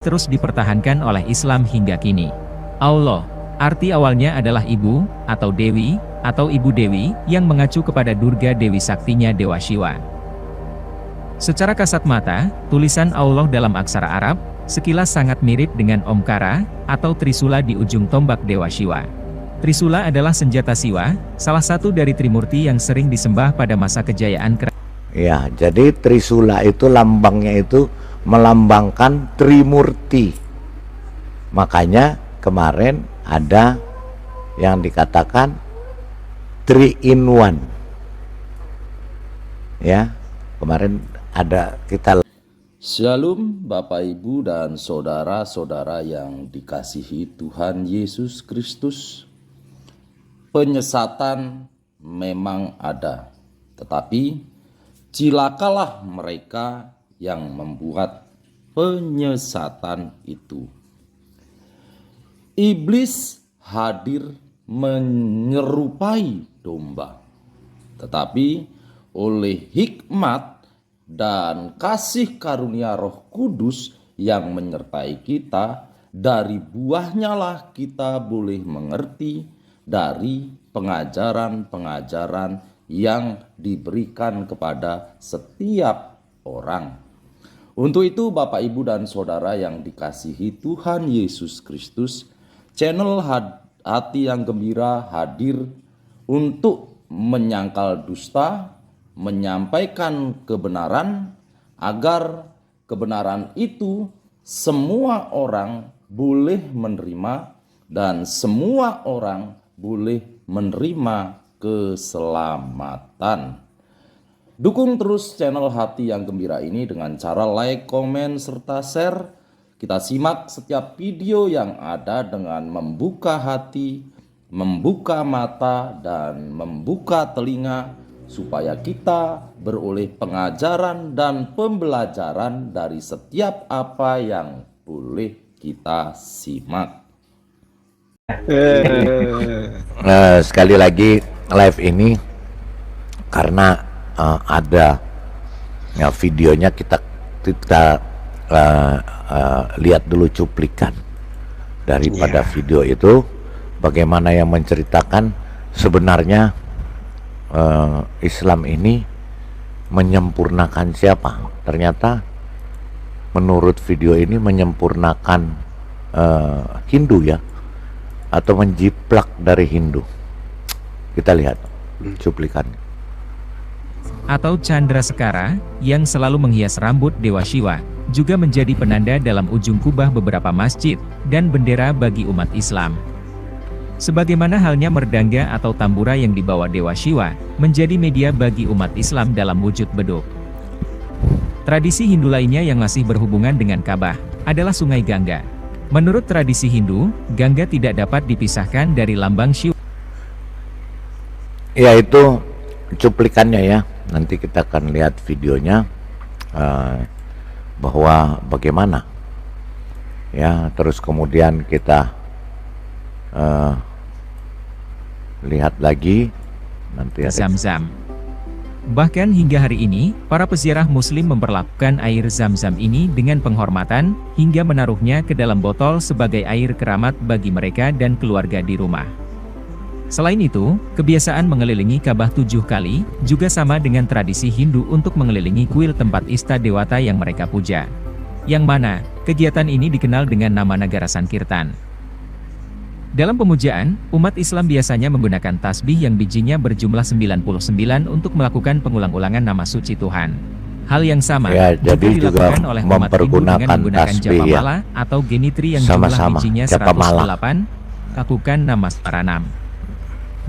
terus dipertahankan oleh Islam hingga kini. Allah, arti awalnya adalah ibu, atau Dewi, atau Ibu Dewi, yang mengacu kepada Durga Dewi Saktinya Dewa Shiva. Secara kasat mata, tulisan Allah dalam aksara Arab, sekilas sangat mirip dengan Omkara, atau Trisula di ujung tombak Dewa Shiva. Trisula adalah senjata Siwa, salah satu dari Trimurti yang sering disembah pada masa kejayaan kerajaan. Ya, jadi Trisula itu lambangnya itu melambangkan Trimurti. Makanya kemarin ada yang dikatakan 3 in 1. Ya, kemarin ada kita. Shalom Bapak Ibu dan saudara-saudara yang dikasihi Tuhan Yesus Kristus. Penyesatan memang ada, tetapi cilakalah mereka yang membuat penyesatan itu. Iblis hadir menyerupai domba, tetapi oleh hikmat dan kasih karunia Roh Kudus yang menyertai kita, dari buahnya lah kita boleh mengerti dari pengajaran-pengajaran yang diberikan kepada setiap orang. Untuk itu Bapak Ibu dan Saudara yang dikasihi Tuhan Yesus Kristus, channel Hati yang Gembira hadir untuk menyangkal dusta, menyampaikan kebenaran, agar kebenaran itu semua orang boleh menerima dan semua orang boleh menerima keselamatan. Dukung terus channel Hati yang Gembira ini dengan cara like, komen, serta share. Kita simak setiap video yang ada dengan membuka hati, membuka mata, dan membuka telinga, supaya kita beroleh pengajaran dan pembelajaran dari setiap apa yang boleh kita simak. Sekali lagi live ini karena ada ya, videonya kita lihat dulu cuplikan daripada video itu, bagaimana yang menceritakan sebenarnya Islam ini menyempurnakan siapa. Ternyata menurut video ini menyempurnakan Hindu ya, atau menjiplak dari Hindu. Kita lihat cuplikannya. Atau Chandra Sekara, yang selalu menghias rambut Dewa Shiva, juga menjadi penanda dalam ujung kubah beberapa masjid, dan bendera bagi umat Islam. Sebagaimana halnya merdangga atau tambura yang dibawa Dewa Shiva, menjadi media bagi umat Islam dalam wujud beduk. Tradisi Hindu lainnya yang masih berhubungan dengan Ka'bah, adalah Sungai Gangga. Menurut tradisi Hindu, Gangga tidak dapat dipisahkan dari lambang Shiva. Ya, itu cuplikannya ya. Nanti kita akan lihat videonya, bahwa bagaimana ya. Terus kemudian kita lihat lagi nanti ada Zam-Zam. Bahkan hingga hari ini, para peziarah muslim memperlakukan air Zam-Zam ini dengan penghormatan, hingga menaruhnya ke dalam botol sebagai air keramat bagi mereka dan keluarga di rumah. Selain itu, kebiasaan mengelilingi Ka'bah 7 kali, juga sama dengan tradisi Hindu untuk mengelilingi kuil tempat ista dewata yang mereka puja. Yang mana, kegiatan ini dikenal dengan nama Nagara Sankirtan. Dalam pemujaan, umat Islam biasanya menggunakan tasbih yang bijinya berjumlah 99 untuk melakukan pengulang-ulangan nama suci Tuhan. Hal yang sama ya, jadi juga dilakukan oleh umat Hindu dengan menggunakan tasbih Japamala ya, atau Genitri yang sama-sama jumlah bijinya 108, lakukan nama Paranam.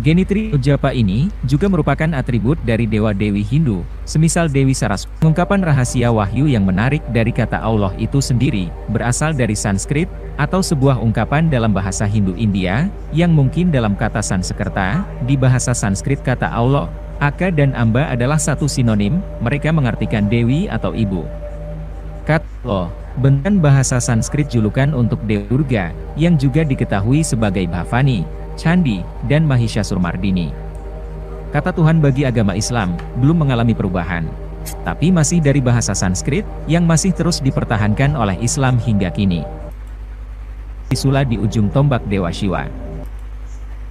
Genitri Japa ini juga merupakan atribut dari dewa-dewi Hindu, semisal Dewi Saraswati. Pengungkapan rahasia wahyu yang menarik dari kata Allah itu sendiri, berasal dari Sanskrit, atau sebuah ungkapan dalam bahasa Hindu India, yang mungkin dalam kata Sanskerta, di bahasa Sanskrit kata Allah, Aka dan Amba adalah satu sinonim, mereka mengartikan Dewi atau Ibu. Kata Allah, bentukan bahasa Sanskrit julukan untuk Dewi Durga, yang juga diketahui sebagai Bhavani, Candi, dan Mahishasura Mardini. Kata Tuhan bagi agama Islam belum mengalami perubahan. tapi masih dari bahasa Sanskrit yang masih terus dipertahankan oleh Islam hingga kini. Trisula di ujung tombak Dewa Shiva.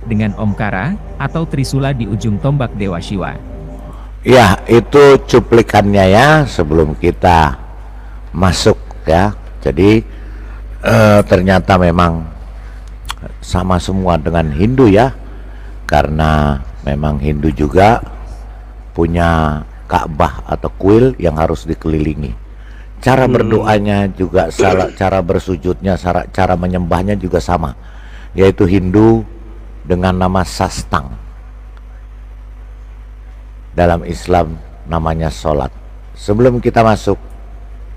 Dengan Omkara atau Trisula di ujung tombak Dewa Shiva. Ya, itu cuplikannya ya sebelum kita masuk ya. Jadi ternyata memang sama semua dengan Hindu ya. Karena memang Hindu juga punya Ka'bah atau kuil yang harus dikelilingi. Cara berdoanya juga salah, cara bersujudnya, cara menyembahnya juga sama. Yaitu Hindu dengan nama sastang. Dalam Islam namanya sholat. Sebelum kita masuk,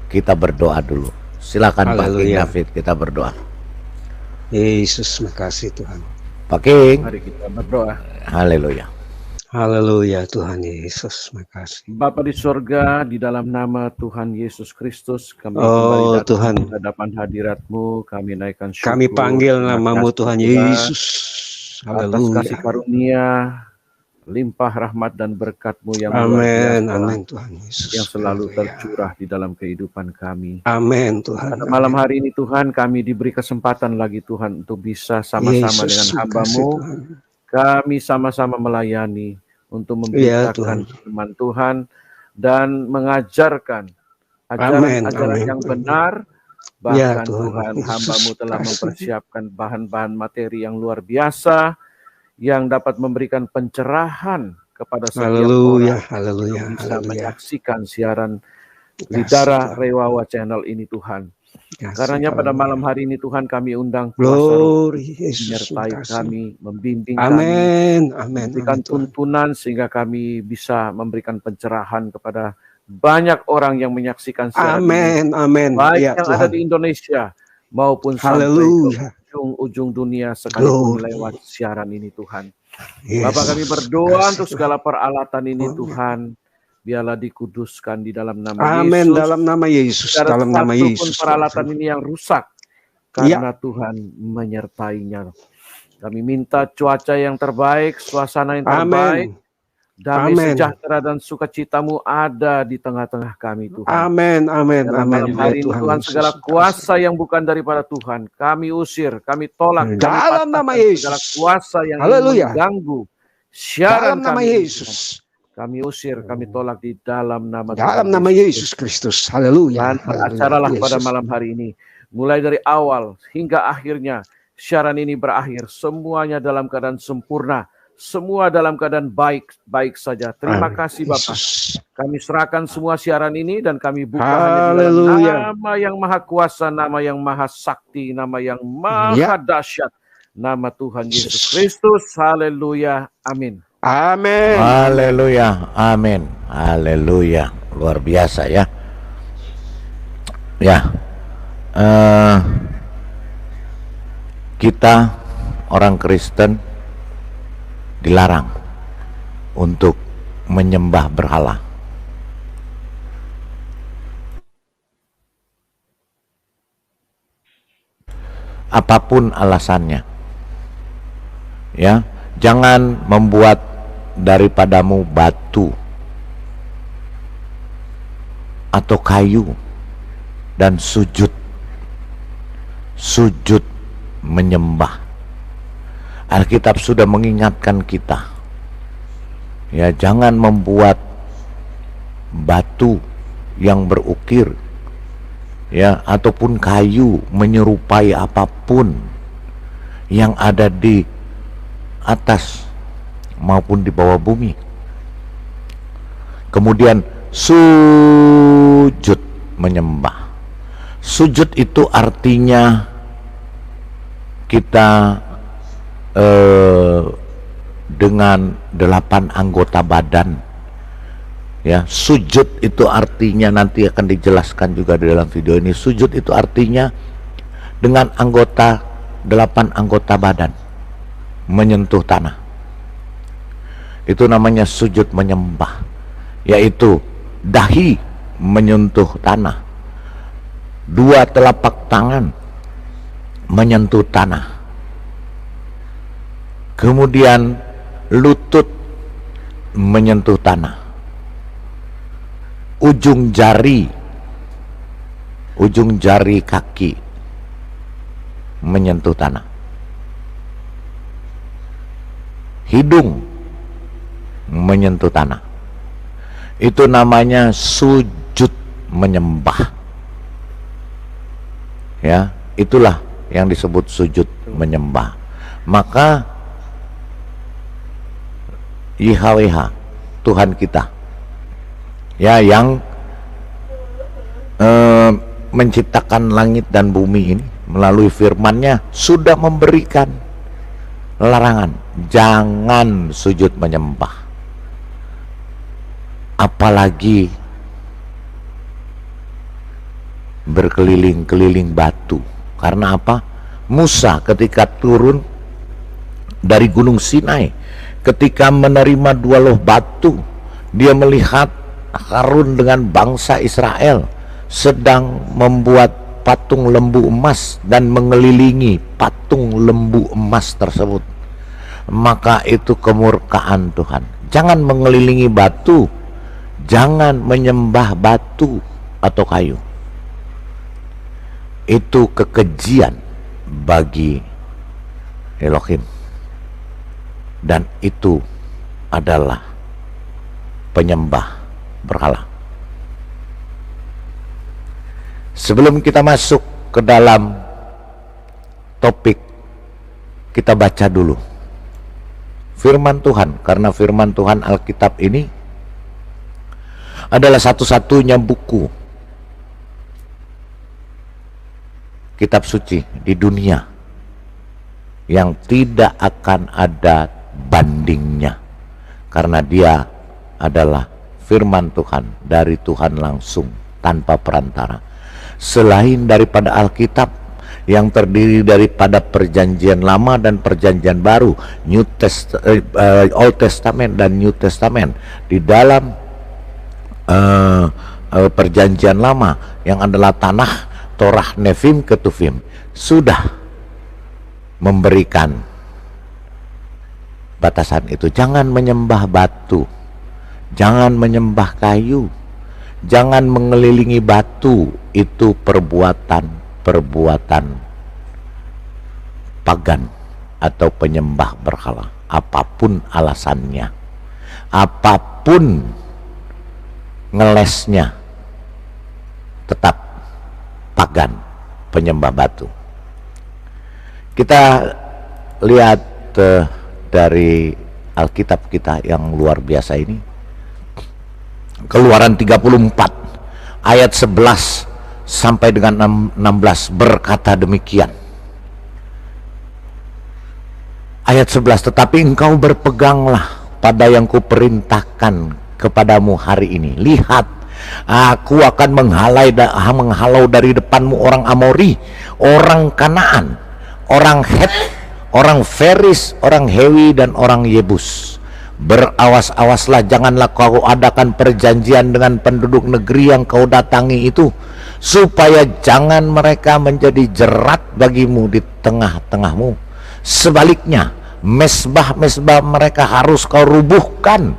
kita berdoa dulu. Silakan Pak King David, kita berdoa. Yesus, makasih Tuhan. Pak King, Mari kita berdoa. haleluya. Haleluya Tuhan Yesus, makasih. Bapa di surga, di dalam nama Tuhan Yesus Kristus, kami Oh kembali datang Tuhan, di hadapan hadirat-Mu, kami naikkan syukur. kami panggil Terima namamu kasih Tuhan Tuhan, Yesus. atas kasih Haleluya. karunia, limpah rahmat dan berkat-Mu yang luar Amin, biasa, amin Tuhan Yesus. yang selalu Haleluya. tercurah di dalam kehidupan kami. Amin Tuhan. Pada malam hari ini Tuhan, kami diberi kesempatan lagi Tuhan untuk bisa sama-sama dengan Yesus, makasih hamba-Mu, Tuhan. kami sama-sama melayani untuk Iya, memberitakan Tuhan. firman Tuhan dan mengajarkan Amin, ajaran-ajaran amin. yang benar. Ya, Bahkan Tuhan. Tuhan, Yesus, hamba-Mu telah kasih. mempersiapkan bahan-bahan materi yang luar biasa yang dapat memberikan pencerahan kepada setiap Haleluya, orang haleluya, yang bisa haleluya. menyaksikan siaran Kasih, Lidara Tuhan. Rewawa channel ini Tuhan. Kasih, Karenanya pada haleluya. malam hari ini Tuhan kami undang kuasa roh Glory Yesus, menyertai makasih. kami, membimbing kami, Amin, amin, memberikan amin Tuhan. tuntunan sehingga kami bisa memberikan pencerahan kepada banyak orang yang menyaksikan siaran ini, Amin, amin. baik Ya yang ada Tuhan. di Indonesia maupun sampai ke Haleluya. ujung dunia sekalipun Glory. lewat siaran ini Tuhan. Yesus, Bapak kami berdoa kasih untuk Tuhan. segala peralatan ini Oh, ya. Tuhan, biarlah dikuduskan di dalam nama Amin, Yesus. dalam nama Yesus, Tidak ada dalam nama satu pun Yesus. peralatan ini yang rusak Ya, karena Tuhan menyertainya. Kami minta cuaca yang terbaik, suasana yang terbaik, amin, damai amin, sejahtera dan sukacitamu ada di tengah-tengah kami Tuhan. amin, amin, Dalam amin. malam Ya hari ini Tuhan Tuhan, Yesus, segala makasih. kuasa yang bukan daripada Tuhan, kami usir, kami tolak, kami Dalam nama patahkan segala Yesus. kuasa yang ingin Haleluya. mengganggu siaran Dalam nama kami ini, Tuhan. Yesus. Kami usir, kami tolak di dalam nama Dalam Tuhan nama Yesus Kristus. Haleluya. Dan beracaralah pada Yesus. malam hari ini. Mulai dari awal hingga akhirnya siaran ini berakhir. Semuanya dalam keadaan sempurna. Semua dalam keadaan baik saja. Terima Amin. kasih Bapak. Yesus. Kami serahkan semua siaran ini dan kami buka hanya di dalam Haleluya. nama yang maha kuasa, nama yang maha sakti, nama yang maha dahsyat. Nama Tuhan Yesus Kristus. Haleluya. Amin. Amin. Haleluya, amin, haleluya, luar biasa ya. Ya, kita orang Kristen dilarang untuk menyembah berhala. Apapun alasannya, ya, jangan membuat daripadamu batu atau kayu dan sujud menyembah. Alkitab sudah mengingatkan kita, ya, jangan membuat batu yang berukir, ya, ataupun kayu menyerupai apapun yang ada di atas maupun di bawah bumi. Kemudian sujud menyembah. Sujud itu artinya kita dengan 8 anggota badan, ya. Sujud itu artinya, nanti akan dijelaskan juga di dalam video ini, sujud itu artinya dengan 8 anggota badan menyentuh tanah. Itu namanya sujud menyembah, yaitu dahi menyentuh tanah, 2 telapak tangan menyentuh tanah, kemudian lutut menyentuh tanah, ujung jari kaki menyentuh tanah. Hidung menyentuh tanah. Itu namanya sujud menyembah. Ya, itulah yang disebut sujud menyembah. Maka YHWH, Tuhan kita, ya, yang menciptakan langit dan bumi ini melalui firman-Nya sudah memberikan larangan, jangan sujud menyembah, apalagi berkeliling-keliling batu. Karena apa? Musa ketika turun dari Gunung Sinai, ketika menerima 2 loh batu, dia melihat Harun dengan bangsa Israel sedang membuat patung lembu emas dan mengelilingi patung lembu emas tersebut. Maka itu kemurkaan Tuhan. Jangan mengelilingi batu, jangan menyembah batu atau kayu. Itu kekejian bagi Elohim, dan itu adalah penyembah berhala. Sebelum kita masuk ke dalam topik, kita baca dulu firman Tuhan, karena firman Tuhan Alkitab ini adalah satu-satunya buku kitab suci di dunia yang tidak akan ada bandingnya, karena dia adalah firman Tuhan dari Tuhan langsung tanpa perantara. Selain daripada Alkitab yang terdiri daripada perjanjian lama dan perjanjian baru, Old Testament dan New Testament, di dalam perjanjian lama yang adalah tanah Torah Nefim Ketuvim sudah memberikan batasan itu. Jangan menyembah batu, jangan menyembah kayu, jangan mengelilingi batu. Itu perbuatan pagan atau penyembah berhala, apapun alasannya, apapun ngelesnya, tetap pagan, penyembah batu. Kita lihat dari Alkitab kita yang luar biasa ini, Keluaran 34 ayat 11 sampai dengan 16 berkata demikian. Ayat 11, tetapi engkau berpeganglah pada yang kuperintahkan kepadamu hari ini. Lihat, aku akan menghalau dari depanmu orang Amori, orang Kanaan, orang Het, orang Feris, orang Hewi, dan orang Yebus. Berawas-awaslah, janganlah kau adakan perjanjian dengan penduduk negeri yang kau datangi itu, supaya jangan mereka menjadi jerat bagimu di tengah-tengahmu. Sebaliknya, mesbah-mesbah mereka harus kau rubuhkan.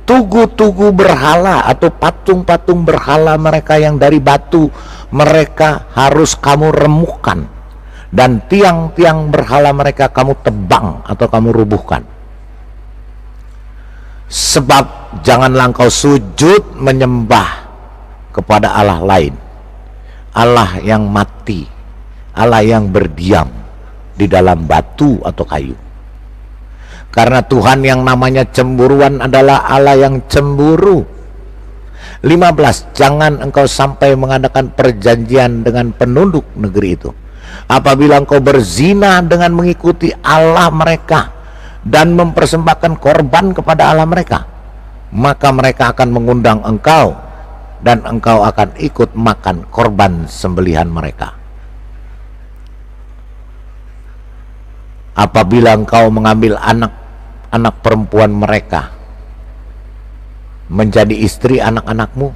Tugu-tugu berhala atau patung-patung berhala mereka yang dari batu, mereka harus kamu remukkan. Dan tiang-tiang berhala mereka kamu tebang atau kamu rubuhkan. Sebab janganlah engkau sujud menyembah kepada Allah lain, Allah yang mati, Allah yang berdiam di dalam batu atau kayu. Karena Tuhan yang namanya cemburuan adalah Allah yang cemburu. 15, jangan engkau sampai mengadakan perjanjian dengan penduduk negeri itu. Apabila engkau berzina dengan mengikuti Allah mereka dan mempersembahkan korban kepada Allah mereka, maka mereka akan mengundang engkau dan engkau akan ikut makan korban sembelihan mereka. Apabila engkau mengambil anak perempuan mereka menjadi istri anak-anakmu,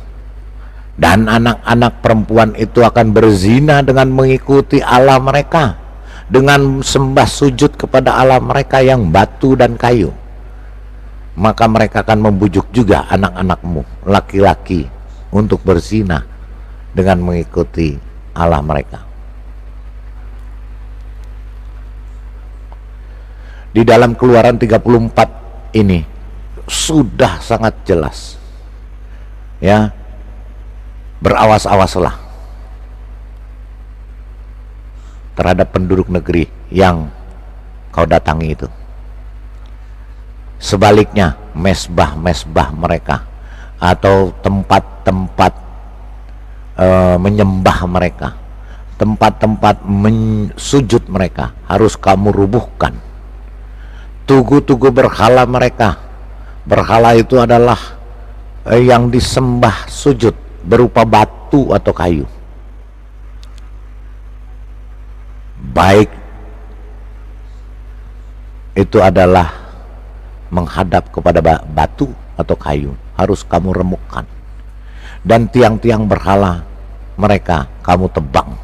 dan anak-anak perempuan itu akan berzina dengan mengikuti Allah mereka, dengan sembah sujud kepada Allah mereka yang batu dan kayu, maka mereka akan membujuk juga anak-anakmu laki-laki untuk berzina dengan mengikuti Allah mereka. Di dalam Keluaran 34 ini sudah sangat jelas, ya, berawas-awaslah terhadap penduduk negeri yang kau datangi itu. Sebaliknya, mesbah-mesbah mereka atau tempat-tempat menyembah mereka, tempat-tempat sujud mereka harus kamu rubuhkan. Tugu-tugu berhala mereka, berhala itu adalah yang disembah sujud berupa batu atau kayu, baik itu adalah menghadap kepada batu atau kayu, harus kamu remukkan. Dan tiang-tiang berhala mereka kamu tebang,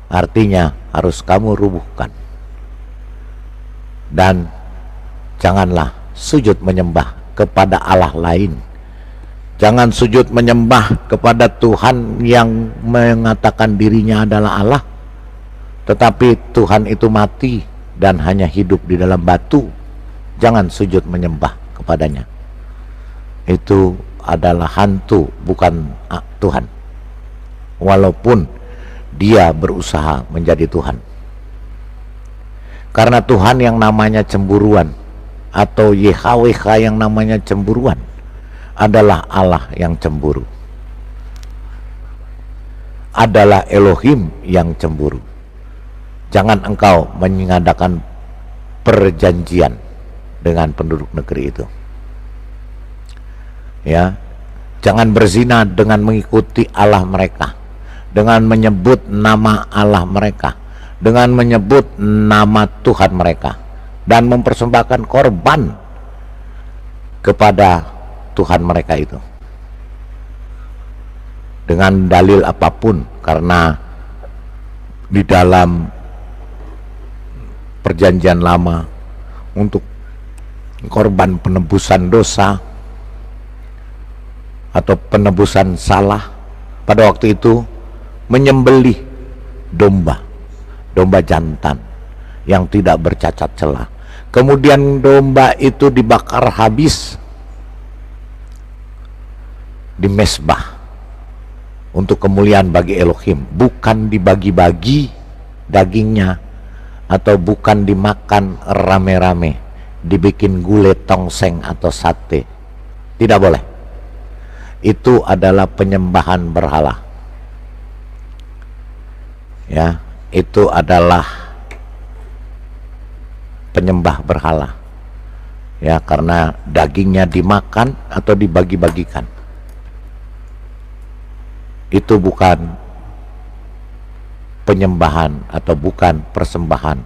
artinya harus kamu rubuhkan. Dan janganlah sujud menyembah kepada Allah lain. Jangan sujud menyembah kepada Tuhan yang mengatakan dirinya adalah Allah, tetapi Tuhan itu mati dan hanya hidup di dalam batu. Jangan sujud menyembah kepadanya. Itu adalah hantu, bukan Tuhan, walaupun dia berusaha menjadi Tuhan. Karena Tuhan yang namanya cemburuan, atau YHWH yang namanya cemburuan, adalah Allah yang cemburu, adalah Elohim yang cemburu. Jangan engkau mengadakan perjanjian dengan penduduk negeri itu, ya. Jangan berzina dengan mengikuti Allah mereka, dengan menyebut nama Allah mereka, dengan menyebut nama Tuhan mereka, dan mempersembahkan korban kepada Tuhan mereka itu dengan dalil apapun. Karena di dalam perjanjian lama, untuk korban penebusan dosa atau penebusan salah, pada waktu itu menyembelih domba jantan yang tidak bercacat celah. Kemudian domba itu dibakar habis di mesbah untuk kemuliaan bagi Elohim, bukan dibagi-bagi dagingnya, atau bukan dimakan rame-rame, dibikin gulai tongseng atau sate. Tidak boleh. Itu adalah penyembahan berhala, ya. Itu adalah penyembah berhala, ya, karena dagingnya dimakan atau dibagi-bagikan. Itu bukan penyembahan atau bukan persembahan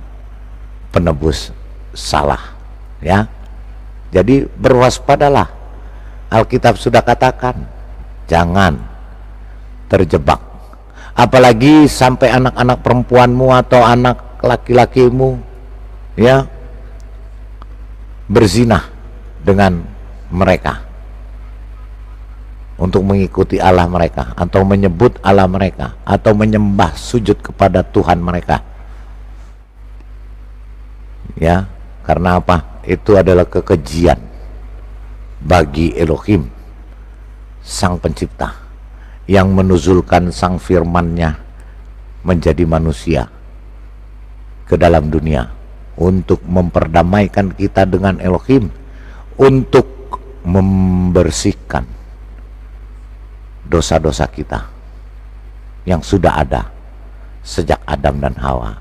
penebus salah, ya. Jadi berwaspadalah. Alkitab sudah katakan, jangan terjebak. Apalagi sampai anak-anak perempuanmu atau anak laki-lakimu, ya, berzina dengan mereka untuk mengikuti Allah mereka, atau menyebut Allah mereka, atau menyembah sujud kepada Tuhan mereka, ya. Karena apa? Itu adalah kekejian bagi Elohim, Sang Pencipta, yang menuzulkan Sang Firman-Nya menjadi manusia ke dalam dunia untuk memperdamaikan kita dengan Elohim, untuk membersihkan dosa-dosa kita yang sudah ada sejak Adam dan Hawa.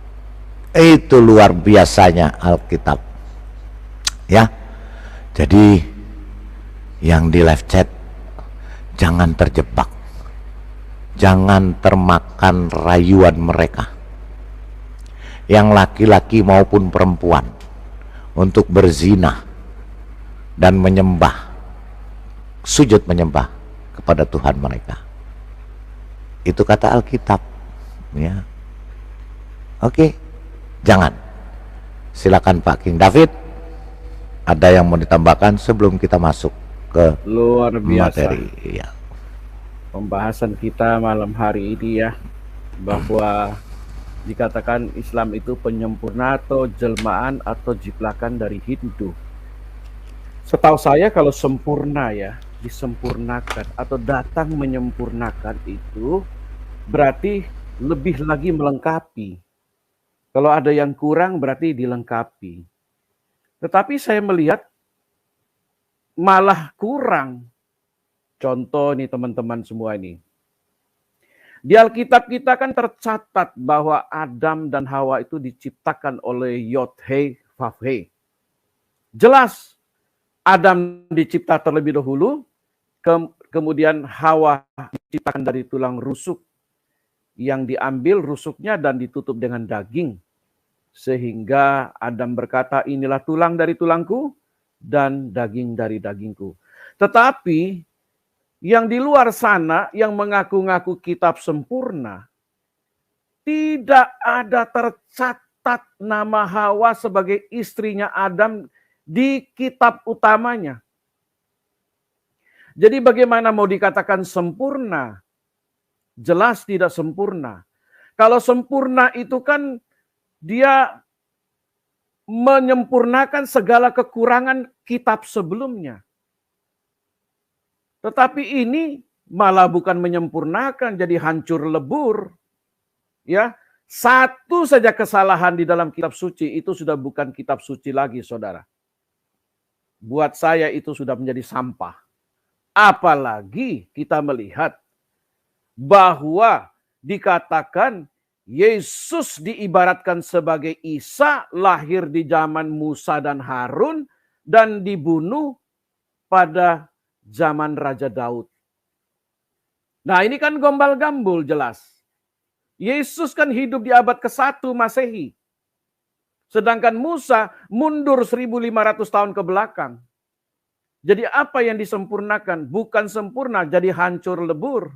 Itu luar biasanya Alkitab, ya. Jadi yang di live chat, jangan terjebak, jangan termakan rayuan mereka, yang laki-laki maupun perempuan, untuk berzina dan menyembah, sujud menyembah kepada Tuhan mereka. Itu kata Alkitab, ya. Oke, jangan. Silakan Pak King David, ada yang mau ditambahkan sebelum kita masuk ke Luar biasa. materi, ya. pembahasan kita malam hari ini ya, bahwa dikatakan Islam itu penyempurna atau jelmaan atau jiplakan dari Hindu. Setahu saya kalau sempurna ya, disempurnakan atau datang menyempurnakan itu berarti lebih lagi melengkapi. Kalau ada yang kurang berarti dilengkapi. Tetapi saya melihat malah kurang. Contoh nih teman-teman semua ini. Di Alkitab kita kan tercatat bahwa Adam dan Hawa itu diciptakan oleh Yod-Heh Vav-Heh. Jelas Adam dicipta terlebih dahulu, kemudian Hawa diciptakan dari tulang rusuk yang diambil rusuknya dan ditutup dengan daging. Sehingga Adam berkata, inilah tulang dari tulangku dan daging dari dagingku. Tetapi yang di luar sana yang mengaku-ngaku kitab sempurna, tidak ada tercatat nama Hawa sebagai istrinya Adam di kitab utamanya. Jadi bagaimana mau dikatakan sempurna? Jelas tidak sempurna. Kalau sempurna itu kan dia menyempurnakan segala kekurangan kitab sebelumnya. Tetapi ini malah bukan menyempurnakan, jadi hancur lebur. Ya, satu saja kesalahan di dalam kitab suci itu sudah bukan kitab suci lagi, saudara. Buat saya itu sudah menjadi sampah. Apalagi kita melihat bahwa dikatakan Yesus diibaratkan sebagai Isa, lahir di zaman Musa dan Harun dan dibunuh pada zaman Raja Daud. Nah, ini kan gombal-gambul jelas. Yesus kan hidup di abad ke-1 Masehi. Sedangkan Musa mundur 1500 tahun ke belakang. Jadi apa yang disempurnakan? Bukan sempurna, jadi hancur lebur.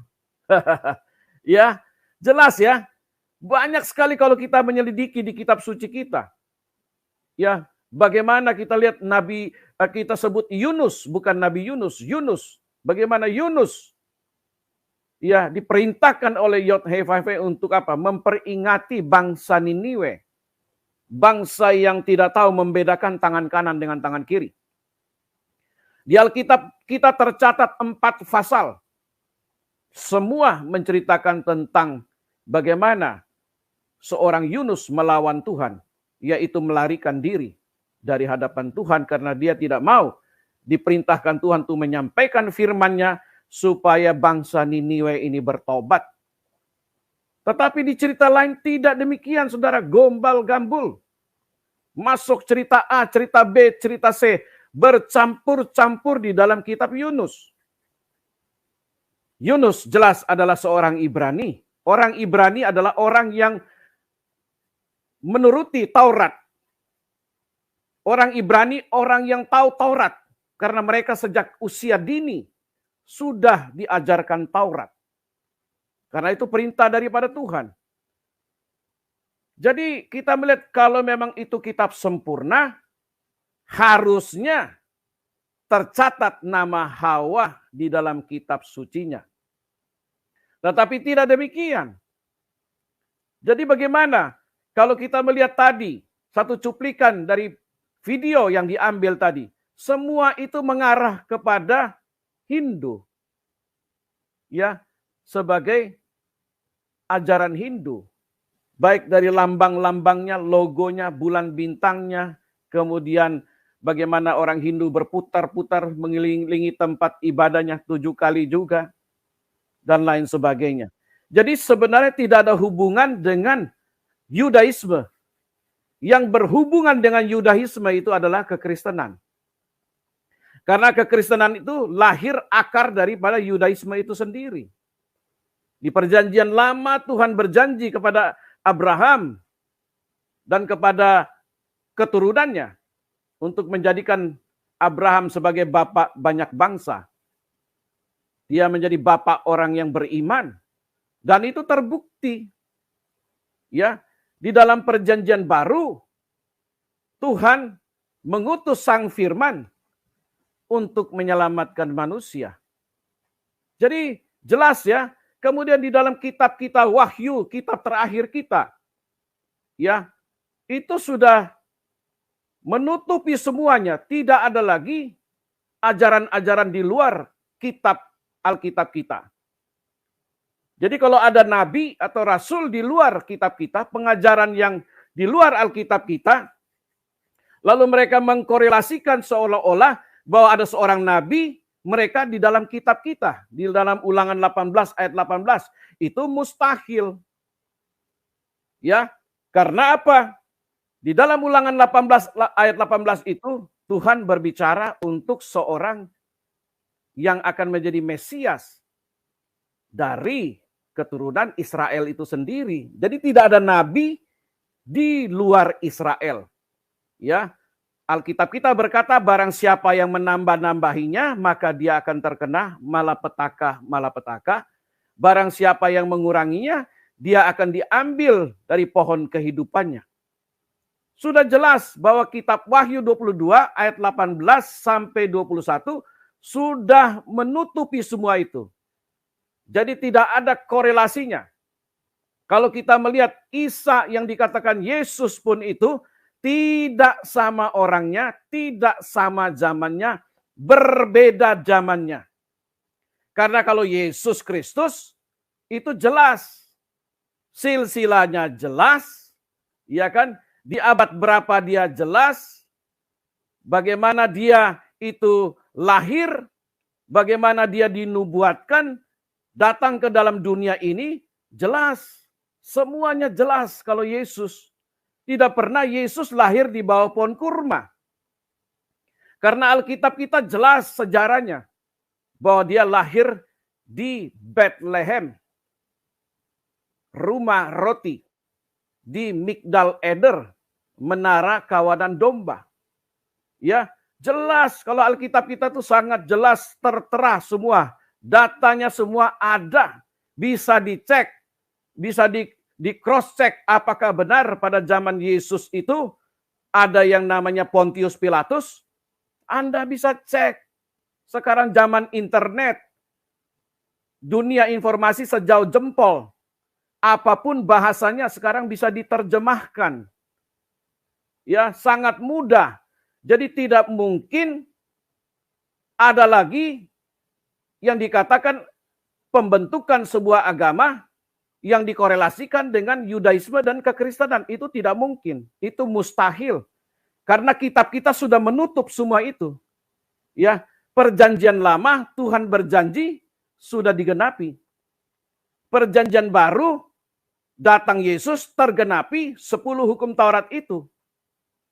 Ya, jelas ya. Banyak sekali kalau kita menyelidiki di kitab suci kita. Ya, bagaimana kita lihat Nabi, kita sebut Yunus, bukan Nabi Yunus, Yunus. Bagaimana Yunus ya diperintahkan oleh Yod-Heh Vav-Heh untuk apa? Memperingati bangsa Niniwe. Bangsa yang tidak tahu membedakan tangan kanan dengan tangan kiri. Di Alkitab kita tercatat 4 pasal. Semua menceritakan tentang bagaimana seorang Yunus melawan Tuhan, yaitu melarikan diri dari hadapan Tuhan karena dia tidak mau diperintahkan Tuhan untuk menyampaikan firman-Nya supaya bangsa Niniwe ini bertobat. Tetapi di cerita lain tidak demikian, saudara, gombal-gambul. Masuk cerita A, cerita B, cerita C, bercampur-campur di dalam kitab Yunus. Yunus jelas adalah seorang Ibrani. Orang Ibrani adalah orang yang menuruti Taurat. Orang Ibrani orang yang tahu Taurat. Karena mereka sejak usia dini sudah diajarkan Taurat. Karena itu perintah daripada Tuhan. Jadi kita melihat kalau memang itu kitab sempurna, harusnya tercatat nama Hawa di dalam kitab sucinya. Tetapi tidak demikian. Jadi bagaimana kalau kita melihat tadi, satu cuplikan dari video yang diambil tadi, semua itu mengarah kepada Hindu. Ya, sebagai ajaran Hindu. Baik dari lambang-lambangnya, logonya, bulan bintangnya, kemudian bagaimana orang Hindu berputar-putar mengelilingi tempat ibadahnya 7 kali juga, dan lain sebagainya. Jadi sebenarnya tidak ada hubungan dengan Yudaisme. Yang berhubungan dengan Yudaisme itu adalah kekristenan. Karena kekristenan itu lahir akar daripada Yudaisme itu sendiri. Di perjanjian lama Tuhan berjanji kepada Abraham dan kepada keturunannya untuk menjadikan Abraham sebagai bapak banyak bangsa. Dia menjadi bapak orang yang beriman. Dan itu terbukti. Ya, di dalam perjanjian baru Tuhan mengutus Sang Firman untuk menyelamatkan manusia. Jadi Jelas ya. Kemudian di dalam kitab kita Wahyu, kitab terakhir kita, ya, itu sudah menutupi semuanya. Tidak ada lagi ajaran-ajaran di luar kitab Alkitab kita. Jadi kalau ada nabi atau rasul di luar kitab kita, pengajaran yang di luar Alkitab kita, lalu mereka mengkorelasikan seolah-olah bahwa ada seorang nabi, mereka di dalam kitab kita, di dalam Ulangan 18 ayat 18, itu mustahil. Ya, karena apa? Di dalam Ulangan 18 ayat 18 itu Tuhan berbicara untuk seorang yang akan menjadi Mesias dari keturunan Israel itu sendiri. Jadi tidak ada nabi di luar Israel. Ya, Alkitab kita berkata barang siapa yang menambah-nambahinya maka dia akan terkena malapetaka. Barang siapa yang menguranginya dia akan diambil dari pohon kehidupannya. Sudah jelas bahwa kitab Wahyu 22 ayat 18 sampai 21 sudah menutupi semua itu. Jadi tidak ada korelasinya. Kalau kita melihat Isa yang dikatakan Yesus pun itu tidak sama orangnya, tidak sama zamannya, berbeda zamannya. Karena kalau Yesus Kristus itu jelas, silsilahnya jelas, ya kan? Di abad berapa dia jelas, bagaimana dia itu lahir, bagaimana dia dinubuatkan, datang ke dalam dunia ini, jelas. Semuanya jelas kalau Yesus. Tidak pernah Yesus lahir di bawah pohon kurma. Karena Alkitab kita jelas sejarahnya. Bahwa dia lahir di Bethlehem. Rumah roti. Di Migdal Eder. Menara kawanan domba. Ya, jelas kalau Alkitab kita tuh sangat jelas, tertera semua. Datanya semua ada. Bisa dicek. Bisa di cross check apakah benar pada zaman Yesus itu ada yang namanya Pontius Pilatus. Anda bisa cek. Sekarang zaman internet, dunia informasi sejauh jempol. Apapun bahasanya sekarang bisa diterjemahkan. Ya, sangat mudah. Jadi tidak mungkin ada lagi yang dikatakan pembentukan sebuah agama yang dikorelasikan dengan Yudaisme dan kekristenan. Itu tidak mungkin. Itu mustahil. Karena kitab kita sudah menutup semua itu. Ya, perjanjian lama Tuhan berjanji sudah digenapi. Perjanjian baru datang Yesus tergenapi 10 hukum Taurat itu.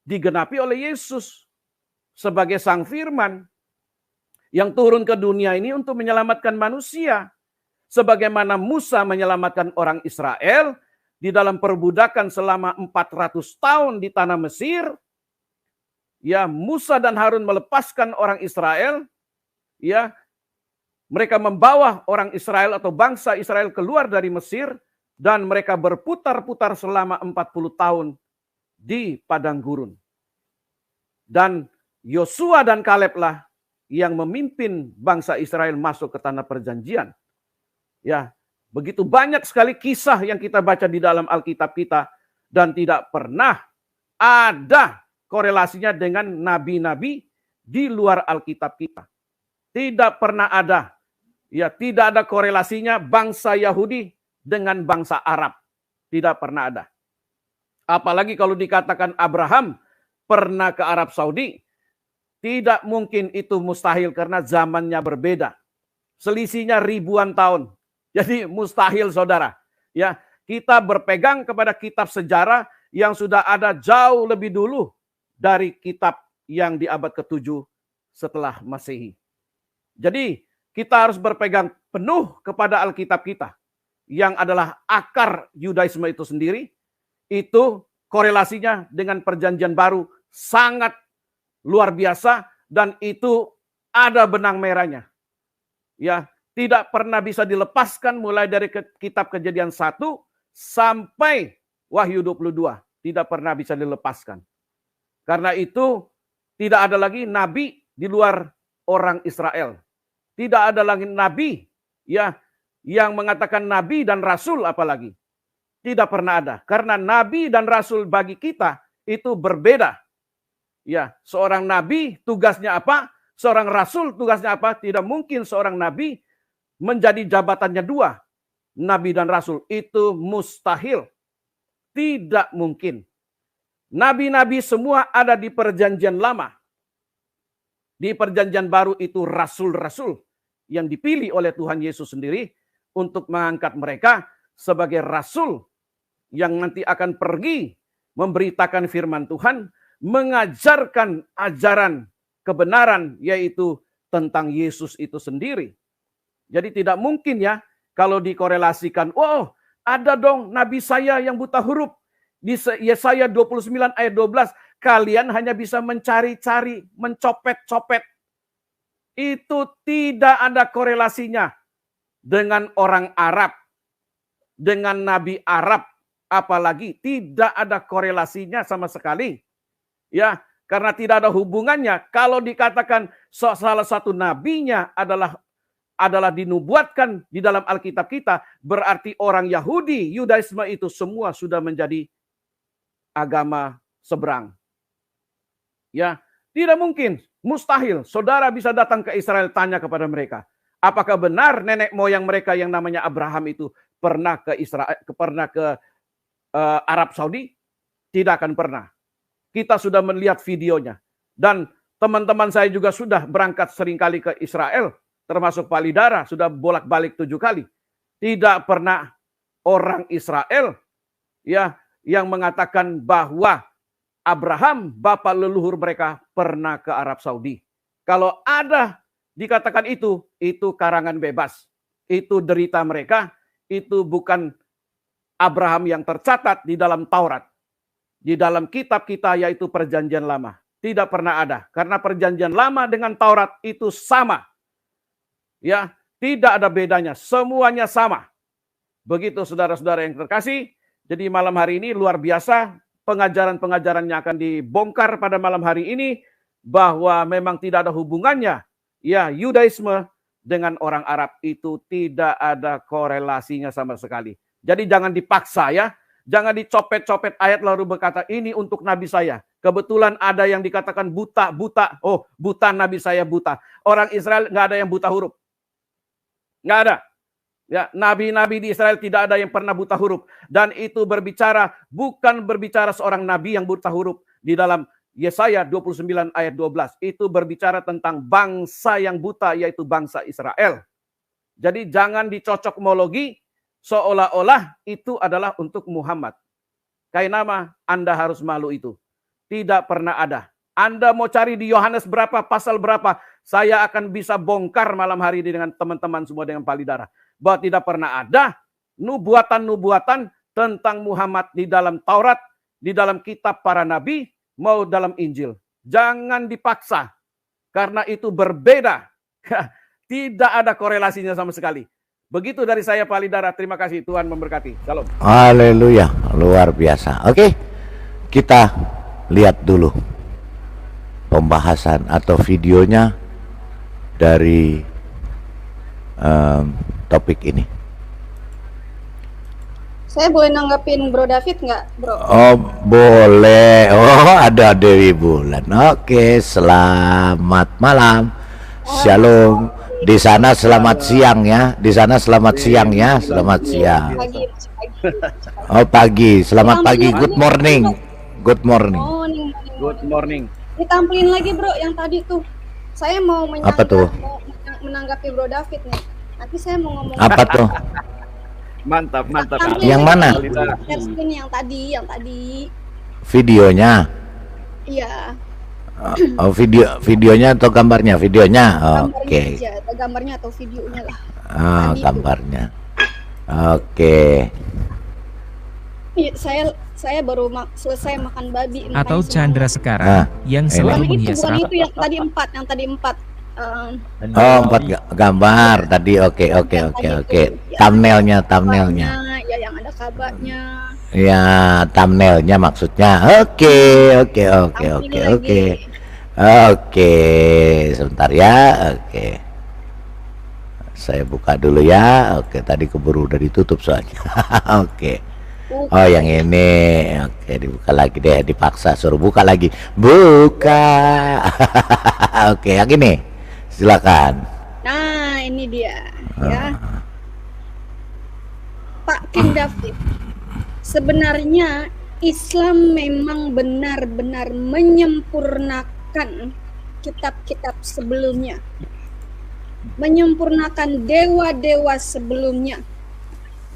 Digenapi oleh Yesus sebagai sang firman yang turun ke dunia ini untuk menyelamatkan manusia. Sebagaimana Musa menyelamatkan orang Israel di dalam perbudakan selama 400 tahun di tanah Mesir. Ya, Musa dan Harun melepaskan orang Israel. Ya, mereka membawa orang Israel atau bangsa Israel keluar dari Mesir dan mereka berputar-putar selama 40 tahun di padang gurun. Dan Yosua dan Kaleblah yang memimpin bangsa Israel masuk ke tanah perjanjian. Ya, begitu banyak sekali kisah yang kita baca di dalam Alkitab kita dan tidak pernah ada korelasinya dengan nabi-nabi di luar Alkitab kita. Tidak pernah ada. Ya, tidak ada korelasinya bangsa Yahudi dengan bangsa Arab. Tidak pernah ada. Apalagi kalau dikatakan Abraham pernah ke Arab Saudi, tidak mungkin, itu mustahil karena zamannya berbeda. Selisihnya ribuan tahun. Jadi mustahil, saudara. Ya, kita berpegang kepada kitab sejarah yang sudah ada jauh lebih dulu dari kitab yang di abad ke-7 setelah Masehi. Jadi kita harus berpegang penuh kepada Alkitab kita yang adalah akar Yudaisme itu sendiri. Itu korelasinya dengan perjanjian baru sangat luar biasa dan itu ada benang merahnya. Ya, tidak pernah bisa dilepaskan mulai dari kitab Kejadian 1 sampai Wahyu 22. Tidak pernah bisa dilepaskan. Karena itu tidak ada lagi nabi di luar orang Israel. Tidak ada lagi nabi ya yang mengatakan nabi dan rasul apalagi. Tidak pernah ada. Karena nabi dan rasul bagi kita itu berbeda. Ya, seorang nabi tugasnya apa? Seorang rasul tugasnya apa? Tidak mungkin seorang nabi menjadi jabatannya dua. Nabi dan rasul itu mustahil. Tidak mungkin. Nabi-nabi semua ada di perjanjian lama. Di perjanjian baru itu rasul-rasul yang dipilih oleh Tuhan Yesus sendiri untuk mengangkat mereka sebagai rasul yang nanti akan pergi memberitakan firman Tuhan, mengajarkan ajaran kebenaran yaitu tentang Yesus itu sendiri. Jadi tidak mungkin ya kalau dikorelasikan, oh ada dong nabi saya yang buta huruf. Di Yesaya 29 ayat 12, kalian hanya bisa mencari-cari, mencopet-copet. Itu tidak ada korelasinya dengan orang Arab, dengan nabi Arab, apalagi tidak ada korelasinya sama sekali. Ya, karena tidak ada hubungannya. Kalau dikatakan salah satu nabinya adalah dinubuatkan di dalam Alkitab kita, berarti orang Yahudi, Yudaisme itu semua sudah menjadi agama seberang. Ya, tidak mungkin, mustahil. Saudara bisa datang ke Israel, tanya kepada mereka, apakah benar nenek moyang mereka yang namanya Abraham itu pernah ke Israel, pernah ke Arab Saudi? Tidak akan pernah. Kita sudah melihat videonya. Dan teman-teman saya juga sudah berangkat seringkali ke Israel, termasuk Pak Lidara, sudah bolak-balik 7 kali. Tidak pernah orang Israel ya yang mengatakan bahwa Abraham, bapak leluhur mereka, pernah ke Arab Saudi. Kalau ada dikatakan itu karangan bebas. Itu derita mereka, itu bukan Abraham yang tercatat di dalam Taurat. Di dalam kitab kita yaitu perjanjian lama. Tidak pernah ada. Karena perjanjian lama dengan Taurat itu sama. Ya, tidak ada bedanya. Semuanya sama. Begitu saudara-saudara yang terkasih. Jadi malam hari ini luar biasa pengajaran-pengajaran yang akan dibongkar pada malam hari ini bahwa memang tidak ada hubungannya ya Yudaisme dengan orang Arab itu tidak ada korelasinya sama sekali. Jadi jangan dipaksa ya, jangan dicopet-copet ayat lalu berkata ini untuk nabi saya. Kebetulan ada yang dikatakan buta, oh buta nabi saya buta. Orang Israel nggak ada yang buta huruf, nggak ada. Ya, nabi-nabi di Israel tidak ada yang pernah buta huruf. Dan itu bukan berbicara seorang nabi yang buta huruf. Di dalam Yesaya 29 ayat 12. Itu berbicara tentang bangsa yang buta, yaitu bangsa Israel. Jadi jangan dicocokmologi seolah-olah itu adalah untuk Muhammad. Kayak nama, Anda harus malu itu. Tidak pernah ada. Anda mau cari di Yohanes berapa, pasal berapa, saya akan bisa bongkar malam hari ini dengan teman-teman semua dengan Pak Lidara. Bahwa tidak pernah ada nubuatan-nubuatan tentang Muhammad di dalam Taurat, di dalam kitab para nabi, mau dalam Injil. Jangan dipaksa, karena itu berbeda. Tidak ada korelasinya sama sekali. Begitu dari saya Pak Lidara, terima kasih, Tuhan memberkati. Shalom. Haleluya, luar biasa. Oke, kita lihat dulu pembahasan atau videonya dari topik ini. Saya boleh nanggapin Bro David nggak, Bro? Oh, boleh. Oh, ada Dewi Bulan. Oke, selamat malam. Shalom. Di sana selamat siang ya. Di sana selamat siang ya. Selamat siang. Pagi, masih pagi. Oh, pagi. Selamat pagi. Good morning. Good morning. Good morning. Ditampilin lagi, Bro, yang tadi tuh. Saya mau Apa tuh? menanggapi Bro David nih. Nanti saya mau ngomong. Apa tuh? Mantap. Yang mana? Yang tadi. Videonya. Iya. Oh, videonya atau gambarnya? Videonya. Oke. Aja, atau gambarnya atau videonya lah. Ah, gambarnya. Oke. Saya baru selesai makan babi. Atau Chandra sekarang yang selalu menghias bukan rambut. itu yang tadi empat. Oh, 4 gambar tadi. Oke. Thumbnailnya. Ya, yang ada kabarnya. Ya, thumbnailnya maksudnya. Oke. Oke, sebentar ya. Oke. Saya buka dulu ya. Oke, tadi keburu udah ditutup soalnya. Oke. Oh, yang ini. Oke, dibuka lagi deh, dipaksa suruh buka lagi. Buka. Oke, yang ini. Silakan. Nah, ini dia ya. Pak King David. Sebenarnya Islam memang benar-benar menyempurnakan kitab-kitab sebelumnya. Menyempurnakan dewa-dewa sebelumnya.